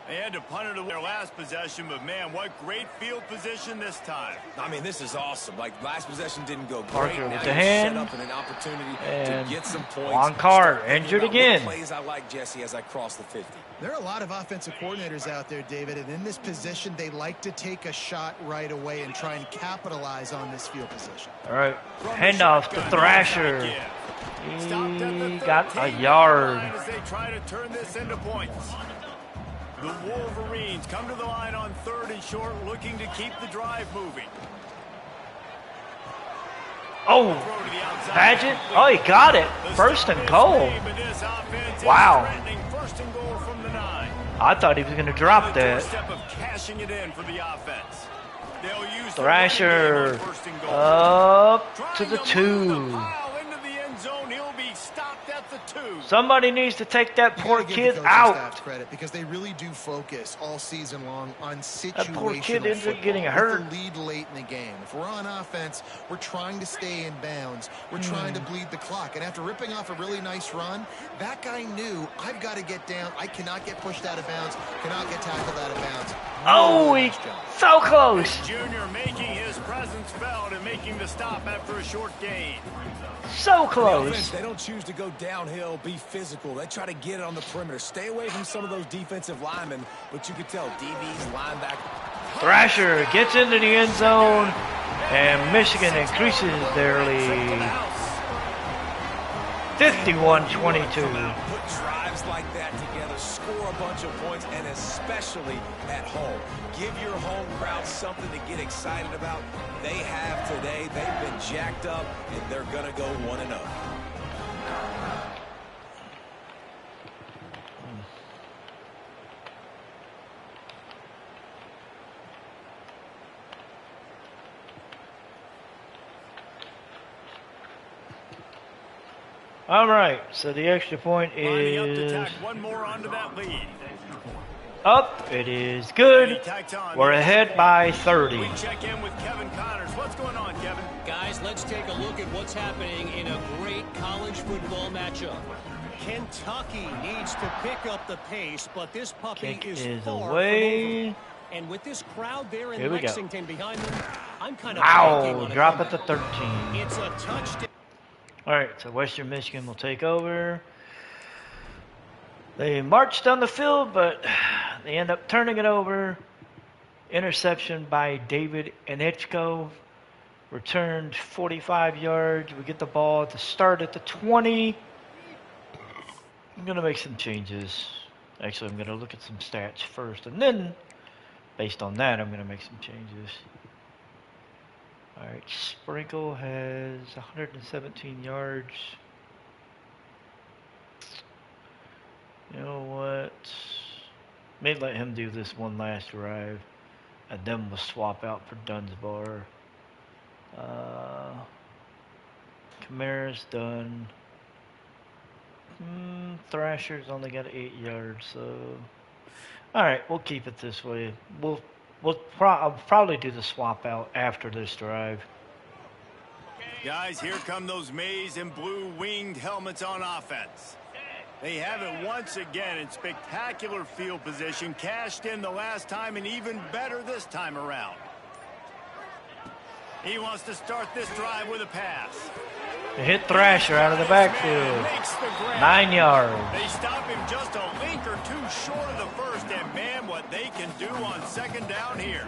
They had to punt it away their last possession, but man, what great field position this time. I mean, this is awesome. Like, last possession didn't go great. Parker Now with you're the hand. set up in an opportunity And to get some points. Juan Carr Start injured thinking about again. what plays I like, Jesse, as I cross the 50. There are a lot of offensive coordinators out there, David, and in this position, they like to take a shot right away and try and capitalize on this field position. All right, handoff to Thrasher. He got a yard. As they try to turn this into points. The Wolverines come to the line on 3rd and short, looking to keep the drive moving. Oh, Paget. Oh, he got it. First and goal. Wow. First and goal from the 9. I thought he was going to drop that. Step of cashing it in for the offense. They'll use Thrasher up to the 2. Somebody needs to take that poor kid out. Credit because they really do focus all season long on situational That poor kid ends up football. getting hurt. With the lead late in the game. If we're on offense, we're trying to stay in bounds. We're trying to bleed the clock. And after ripping off a really nice run, that guy knew, I've got to get down. I cannot get pushed out of bounds. Cannot get tackled out of bounds. Oh, he's so close. Junior making his presence felt and making the stop after a short gain. So The close. offense, they don't choose to go downhill, be physical. They try to get it on the perimeter. Stay away from some of those defensive linemen, but you could tell DBs, linebackers. Thrasher gets into the end zone, and Michigan increases their lead. 51-22. Put drives like that together, score a bunch of points, and especially at home. Give your home crowd something to get excited about. They have today. They've been jacked up, and they're going to go 1-0. All right, so the extra point Lining up to is tack one more onto that lead. up. It is good. And he tacked on. We're ahead by 30. We check in with Kevin Connors. What's going on, Kevin? Guys, let's take a look at what's happening in a great college football matchup. Kentucky needs to pick up the pace, but this puppy Kick is is far away. from over. And with this crowd there in Here we go. Lexington behind them, I'm kind of banking Ow, on a drop it to comeback. 13. It's a touchdown. All right, so Western Michigan will take over. They march down the field, but they end up turning it over. Interception by David Anichko. Returned 45 yards. We get the ball at the start at the 20. I'm going to make some changes. Actually, I'm going to look at some stats first, and then based on that, I'm going to make some changes. All right, Sprinkle has 117 yards. You know what? Maybe let him do this one last drive, and then we'll swap out for Dunsbar. Kamara's done. Thrasher's only got 8 yards, so all right, we'll keep it this way. I'll probably do the swap out after this drive. Guys, here come those maize and blue winged helmets on offense. They have it once again in spectacular field position, cashed in the last time and even better this time around. He wants to start this drive with a pass. They hit Thrasher out of the backfield. 9 yards. They stop him just a link or two short of the first, and man, what they can do on second down here.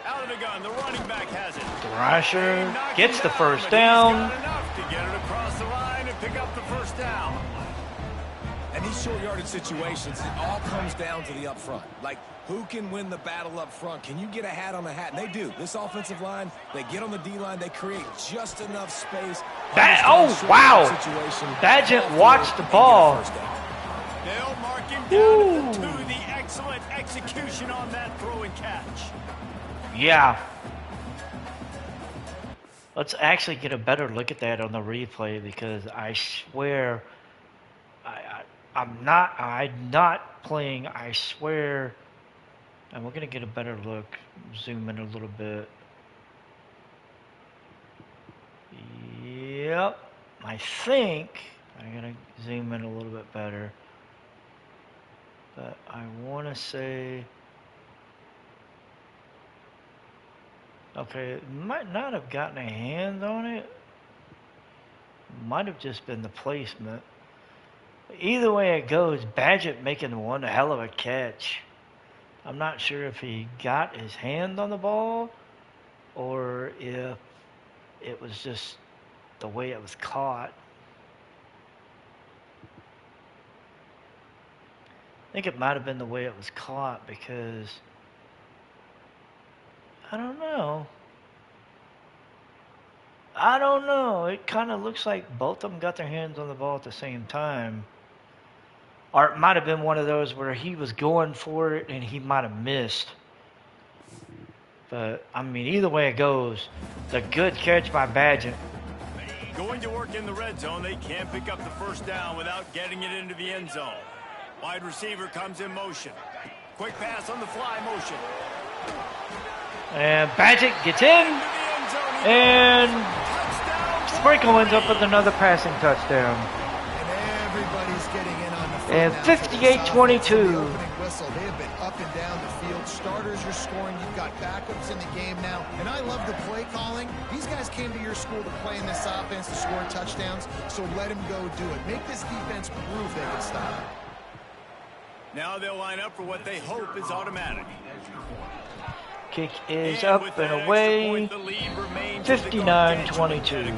Out of the gun, the running back has it. Thrasher gets the first down. He's got enough to get it across the line and pick up the first down. And these short yardage situations, it all comes down to the up front. Like, who can win the battle up front? Can you get a hat on a hat? And they do. This offensive line, they get on the D-line, they create just enough space. Oh, wow. Badgett watched the ball. They'll mark him down at the 2. The excellent execution on that throw and catch. Yeah. Let's actually get a better look at that on the replay, because I swear I'm not playing. I swear, and we're gonna get a better look. Zoom in a little bit. Yep, I think I'm gonna zoom in a little bit better. But I want to say, okay, it might not have gotten a hand on it. Might have just been the placement. Either way it goes, Badgett making one hell of a catch. I'm not sure if he got his hand on the ball or if it was just the way it was caught. I think it might have been the way it was caught, because I don't know. It kind of looks like both of them got their hands on the ball at the same time. Or it might have been one of those where he was going for it and he might have missed. But, I mean, either way it goes, it's a good catch by Badgett. Going to work in the red zone. They can't pick up the first down without getting it into the end zone. Wide receiver comes in motion. Quick pass on the fly motion. And Badgett gets in. And Sprinkle ends up with another passing touchdown. And everybody's getting in on the field. And 58-22. They have been up and down the field. Starters are scoring. You've got backups in the game now. And I love the play calling. These guys came to your school to play in this offense to score touchdowns. So let them go do it. Make this defense prove they can stop it. Now they'll line up for what they hope is automatic. Kick is up and away. 59-22.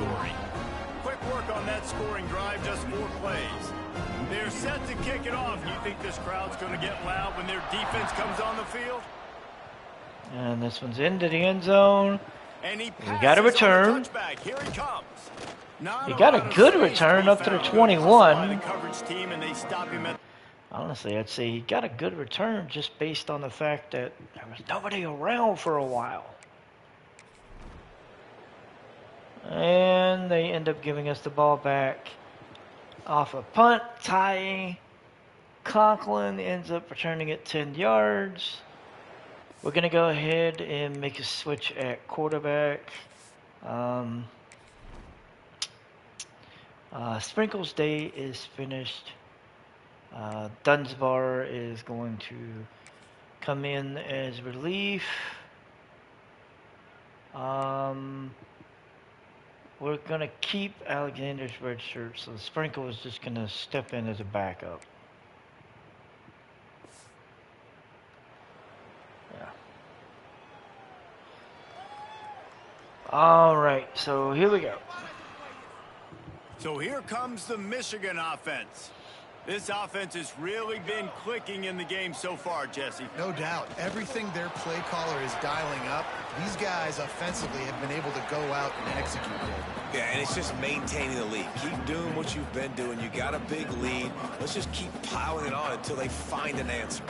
Quick work on that scoring drive, just 4 plays. They're set to kick it off. You think this crowd's going to get loud when their defense comes on the field? And this one's into the end zone. And he got a return. Here he comes. He got a good return up to the 21. Honestly, I'd say he got a good return just based on the fact that there was nobody around for a while. And they end up giving us the ball back off a punt. Ty Conklin ends up returning it 10 yards. We're going to go ahead and make a switch at quarterback. Sprinkle's day is finished. Dunsbar is going to come in as relief. We're going to keep Alexander's red shirt, so Sprinkle is just going to step in as a backup. Yeah. All right, so here we go. So here comes the Michigan offense. This offense has really been clicking in the game so far, Jesse. No doubt. Everything their play caller is dialing up, these guys offensively have been able to go out and execute. Yeah, and it's just maintaining the lead. Keep doing what you've been doing. You got a big lead. Let's just keep piling it on until they find an answer.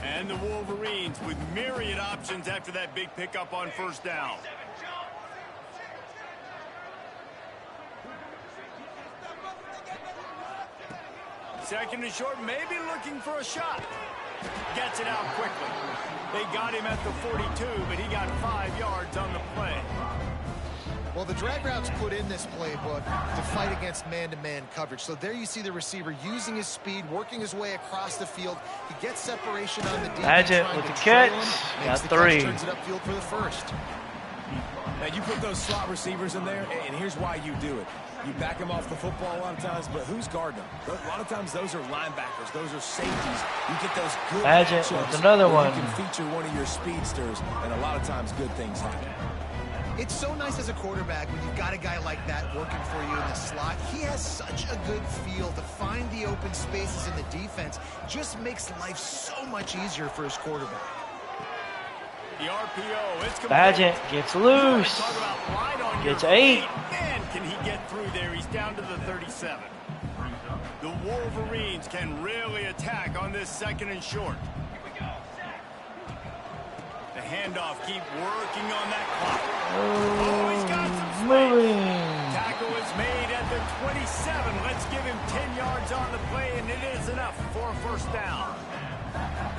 And the Wolverines with myriad options after that big pickup on first down. Second and short, maybe looking for a shot. Gets it out quickly. They got him at the 42, but he got 5 yards on the play. Well, the drag routes put in this playbook to fight against man-to-man coverage. So there you see the receiver using his speed, working his way across the field. He gets separation on the defense. Badgett with the catch. Got 3. Turns it upfield for the first. Now, you put those slot receivers in there, and here's why you do it. You back them off the football a lot of times, but who's guarding them? A lot of times those are linebackers. Those are safeties. You get those good Badgett with another one. You can feature one of your speedsters, and a lot of times good things happen. It's so nice as a quarterback when you've got a guy like that working for you in the slot. He has such a good feel to find the open spaces in the defense. Just makes life so much easier for his quarterback. The RPO, it's Badgett gets loose. Gets 8. Man, can he get through there? He's down to the 37. The Wolverines can really attack on this 2nd and short. The handoff, keep working on that clock. Oh, he's got some space. Tackle is made at the 27. Let's give him 10 yards on the play, and it is enough for a first down.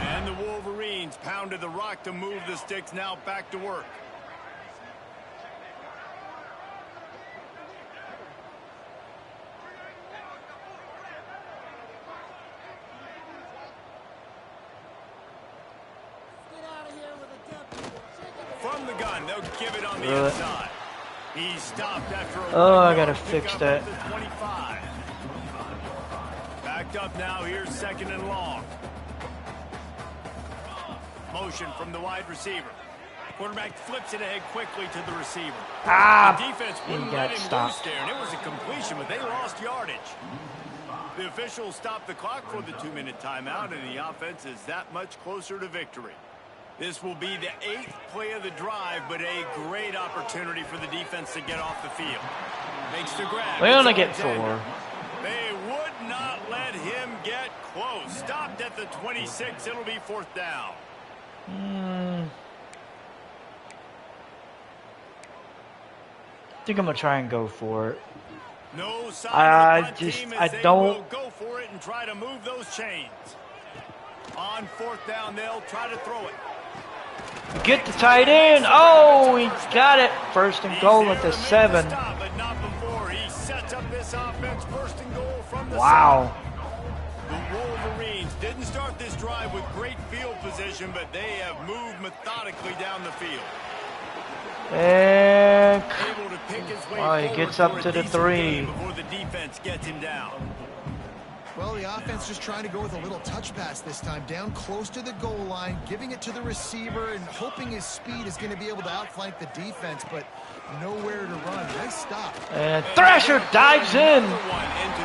And the Wolverines pounded the rock to move the sticks, now back to work. From the gun, they'll give it on the inside. He stopped after a I gotta fix that. 25. Backed up now, here's 2nd and long. Motion from the wide receiver. Quarterback flips it ahead quickly to the receiver. The defense wouldn't let him loose there, and it was a completion, but they lost yardage. The officials stopped the clock for the 2-minute timeout, and the offense is that much closer to victory. This will be the 8th play of the drive, but a great opportunity for the defense to get off the field. Makes the grab. We only get 4. They would not let him get close. Stopped at the 26. It'll be 4th down. I think I'm gonna try and go for it. No sign of the punt team as I they don't will go for it and try to move those chains. On 4th down, they'll try to throw it. Get the tight end. Oh, he got it. 1st and goal at the 7. Stop, but not before he sets up this offense. 1st and goal from the Wow. 7. The Wolverines didn't start this drive with great field position, but they have moved methodically down the field. And Able to pick his way he gets up to the 3. before the defense gets him down. Well, the offense just trying to go with a little touch pass this time, down close to the goal line, giving it to the receiver and hoping his speed is going to be able to outflank the defense, but nowhere to run. Nice stop. And Thrasher dives in.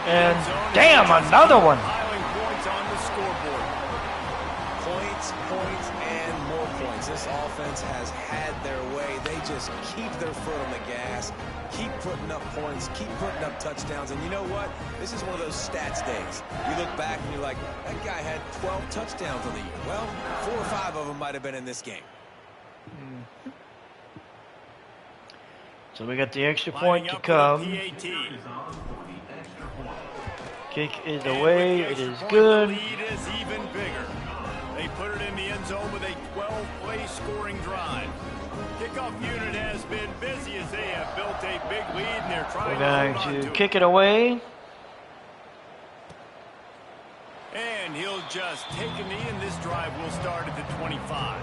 And damn, another one. Points on the scoreboard. Points, and more points. This offense has had their way. They just keep their foot on the gas, keep putting up points, keep putting up touchdowns. And you know what? This is one of those stats days. You look back and you're like, that guy had 12 touchdowns on the year. Well, 4 or 5 of them might have been in this game. So we got the extra point to come. Kick is away. It is good. The lead is even bigger. They put it in the end zone with a 12-play scoring drive. Kickoff unit has been busy as they have built a big lead, and they're trying We're to hold on going to to it. kick it away. And he'll just take a knee, and this drive will start at the 25.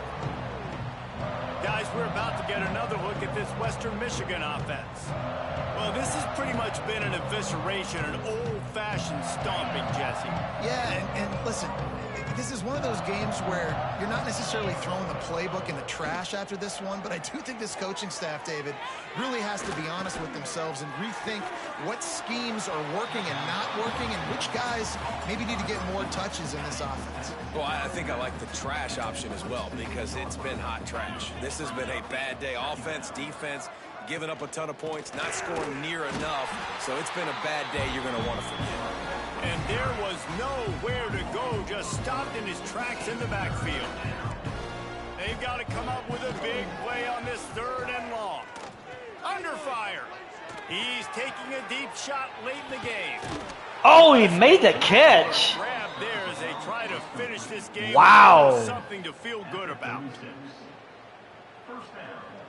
Guys, we're about to get another look at this Western Michigan offense. Well, this has pretty much been an evisceration, an old-fashioned stomping, Jesse. Yeah, and listen, this is one of those games where you're not necessarily throwing the playbook in the trash after this one, but I do think this coaching staff, David, really has to be honest with themselves and rethink what schemes are working and not working and which guys maybe need to get more touches in this offense. Well, I think I like the trash option as well because it's been hot trash. This has been a bad day. Offense, defense, giving up a ton of points, not scoring near enough. So it's been a bad day you're going to want to forget. And there was nowhere to go, just stopped in his tracks in the backfield. They've got to come up with a big play on this 3rd and long. Under fire. He's taking a deep shot late in the game. Oh, he made the catch. Grab there as they try to finish this game. Wow. Something to feel good about.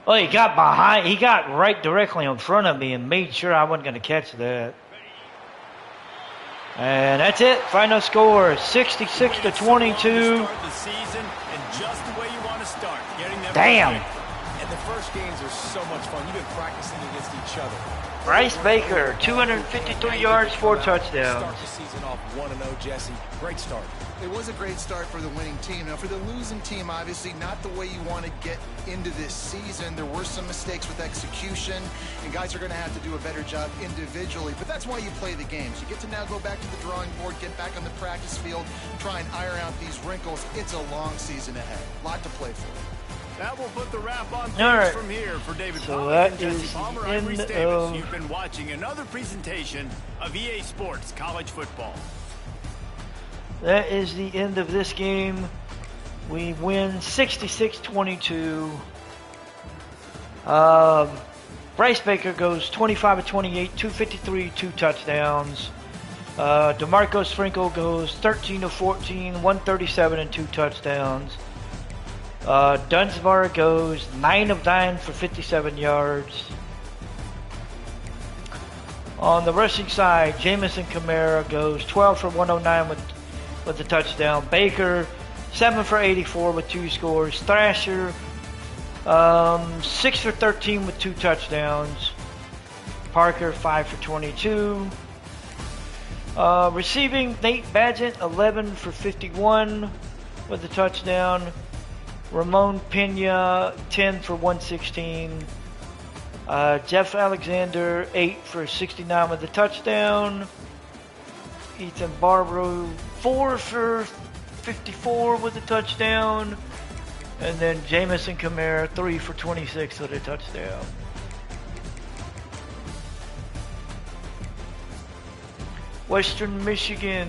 Oh, he got behind. He got right directly in front of me and made sure I wasn't going to catch that. And that's it. Final score, 66-22. Start the season and just the way you want to start. Getting them. Damn. And the first games are so much fun. You've been practicing against each other. Bryce Baker, 253 yards, 4 touchdowns. Start the season off 1-0, Jesse. Great start. It was a great start for the winning team. Now, for the losing team, obviously not the way you want to get into this season. There were some mistakes with execution, and guys are going to have to do a better job individually. But that's why you play the games. You get to now go back to the drawing board, get back on the practice field, try and iron out these wrinkles. It's a long season ahead. A lot to play for. That will put the wrap on things right. from here for David So Pollack that and Jesse is Palmer. the I'm end Reese Davis. of- You've been watching another presentation of EA Sports College Football. That is the end of this game. We win 66-22. Bryce Baker goes 25 of 28, 253, 2 touchdowns. DeMarco Sprinkle goes 13 of 14, 137 and 2 touchdowns. Dunsmore goes 9 of 9 for 57 yards. On the rushing side, Jamison Kamara goes 12 for 109 with the touchdown. Baker 7 for 84 with 2 scores. Thrasher 6 for 13 with 2 touchdowns. Parker 5 for 22. Receiving, Nate Badgett 11 for 51 with a touchdown. Ramon Pena 10 for 116. Jeff Alexander 8 for 69 with a touchdown. Ethan Barbaro 4 for 54 with a touchdown. And then Jamison Kamara 3 for 26 with a touchdown. Western Michigan.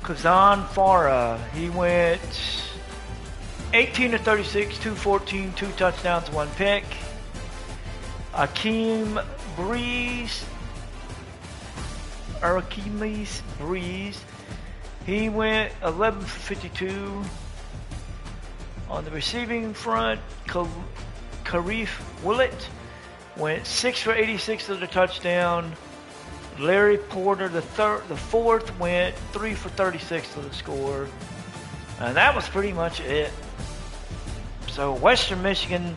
Kazan Farah, he went 18 to 36, 214, 2 touchdowns, 1 pick. Akeem Breeze, he went 11 for 52. On the receiving front, Karif Willett went 6 for 86 with a touchdown. Larry Porter, the fourth, went 3 for 36 with a score. And that was pretty much it. So Western Michigan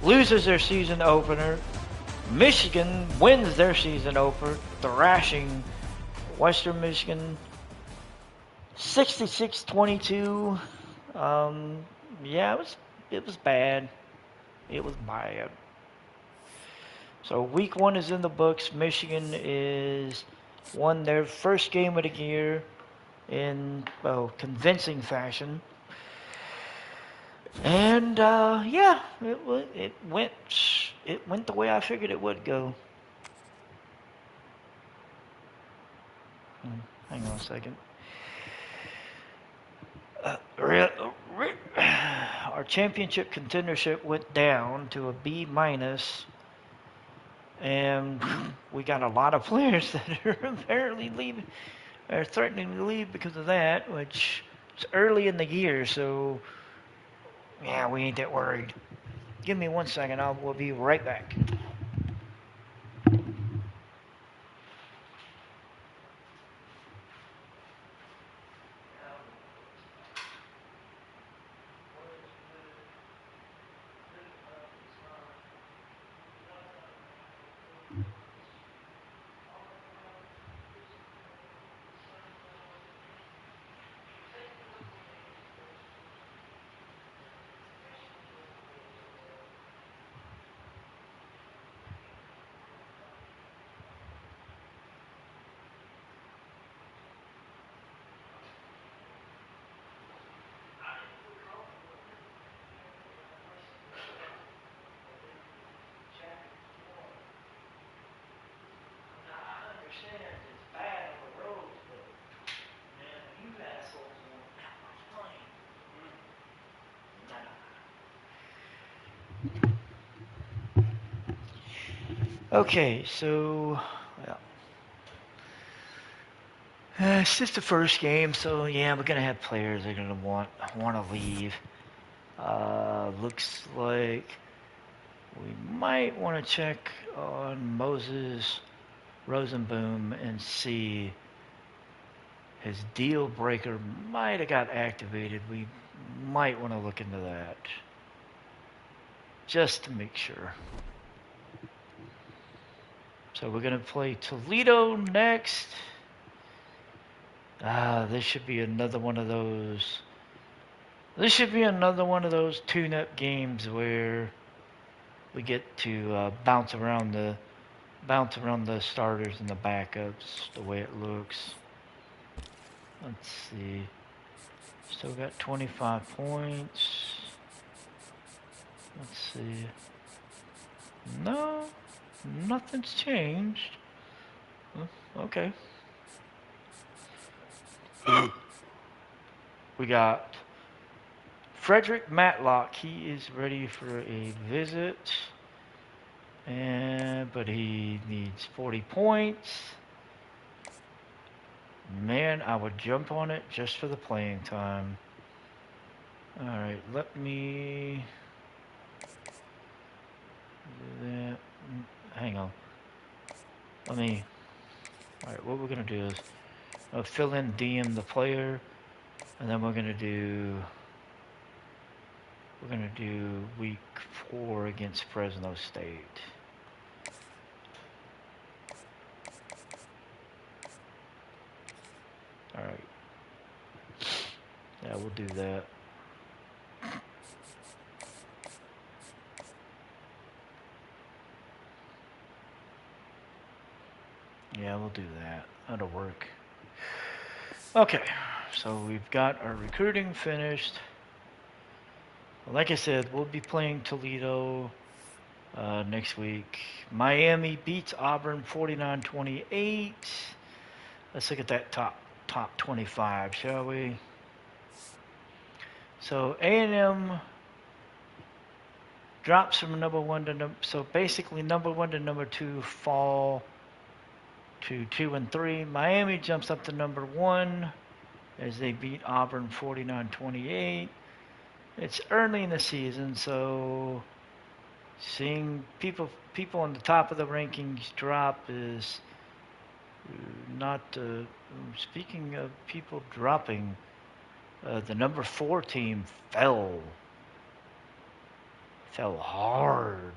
loses their season opener. Michigan wins their season opener, thrashing Western Michigan 66-22. Yeah, it was bad. It was bad. So week 1 is in the books. Michigan is won their first game of the year in convincing fashion. And yeah, it went the way I figured it would go. Hang on a second. Our championship contendership went down to a B minus, and we got a lot of players that are apparently leaving, are threatening to leave because of that, which is early in the year, so yeah, we ain't that worried. Give me 1 second, we'll be right back. Okay, so it's just the first game, so yeah, we're gonna have players that are gonna want to leave. Looks like we might want to check on Moses Rosenboom and see his deal breaker might have got activated. We might want to look into that just to make sure. So we're gonna play Toledo next. This should be another one of those. This should be another one of those tune-up games where we get to bounce around the starters and the backups the way it looks. Let's see. Still got 25 points. Let's see. No, nothing's changed. Okay. We got Frederick Matlock. He is ready for a visit. But he needs 40 points. Man, I would jump on it just for the playing time. Alright, let me do that. Hang on. Alright, what we're gonna do is fill in DM the player, and then we're gonna do week 4 against Fresno State. Alright. Yeah, we'll do that. Yeah, we'll do that. That'll work. Okay, so we've got our recruiting finished. Like I said, we'll be playing Toledo next week. Miami beats Auburn 49-28. Let's look at that top 25, shall we? So A&M drops from number 1 to number. So basically, number 1 to number 2 fall to 2 and 3. Miami jumps up to number 1 as they beat Auburn 49-28. It's early in the season, so seeing people on the top of the rankings drop is not. Speaking of people dropping, the number 4 team fell hard.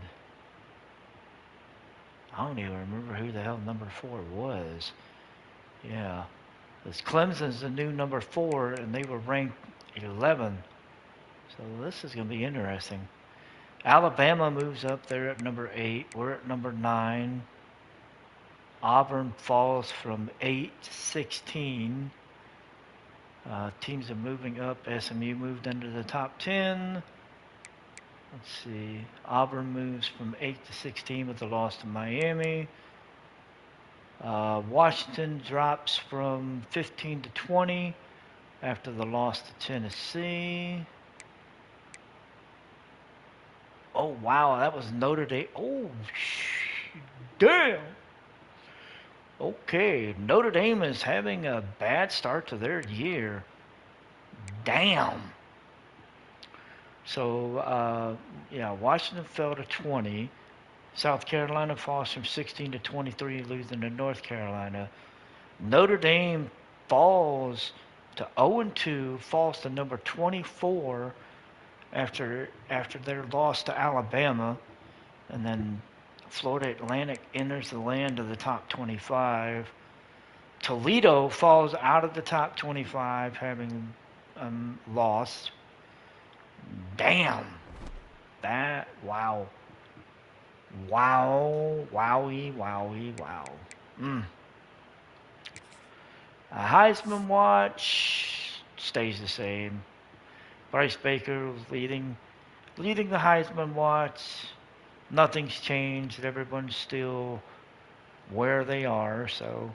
I don't even remember who the hell number 4 was. Yeah, because Clemson's the new number 4, and they were ranked 11. So this is going to be interesting. Alabama moves up there at number 8. We're at number 9. Auburn falls from 8 to 16. Teams are moving up. SMU moved into the top 10. Let's see. Auburn moves from 8 to 16 with the loss to Miami. Washington drops from 15 to 20 after the loss to Tennessee. Oh, wow, that was Notre Dame. Oh, damn. Okay, Notre Dame is having a bad start to their year. Damn. So, yeah, Washington fell to 20. South Carolina falls from 16 to 23, losing to North Carolina. Notre Dame falls to 0-2, falls to number 24 after their loss to Alabama. And then Florida Atlantic enters the land of the top 25. Toledo falls out of the top 25, having lost. Damn. That, wow. Wow, wowie, wowie, wow. Heisman watch stays the same. Bryce Baker was leading the Heisman watch. Nothing's changed. Everyone's still where they are, so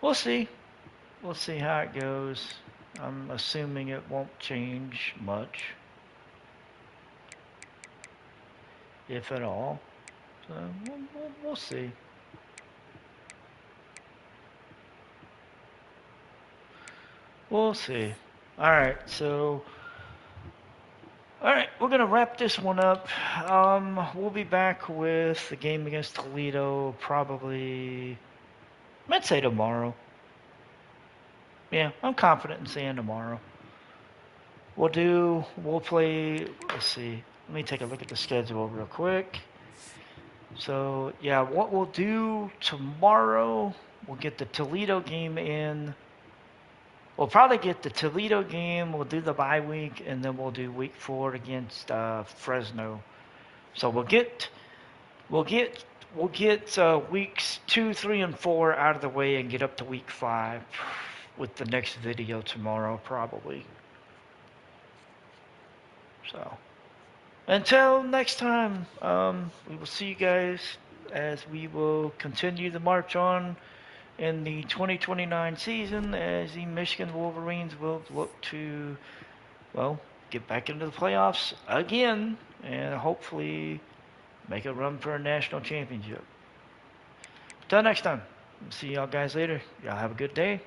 we'll see. We'll see how it goes. I'm assuming it won't change much, if at all. So we'll see. We'll see. All right, so we're gonna wrap this one up. We'll be back with the game against Toledo probably, I'd say tomorrow. Yeah, I'm confident in saying tomorrow. We'll play, let's see. Let me take a look at the schedule real quick. So, yeah, what we'll do tomorrow, we'll get the Toledo game in. We'll probably get the Toledo game, we'll do the bye week, and then we'll do week 4 against Fresno. So we'll get weeks 2, 3, and 4 out of the way and get up to week 5 with the next video tomorrow, probably. So, until next time, we will see you guys as we will continue the march on in the 2029 season as the Michigan Wolverines will look to, well, get back into the playoffs again and hopefully make a run for a national championship. Until next time, see y'all guys later. Y'all have a good day.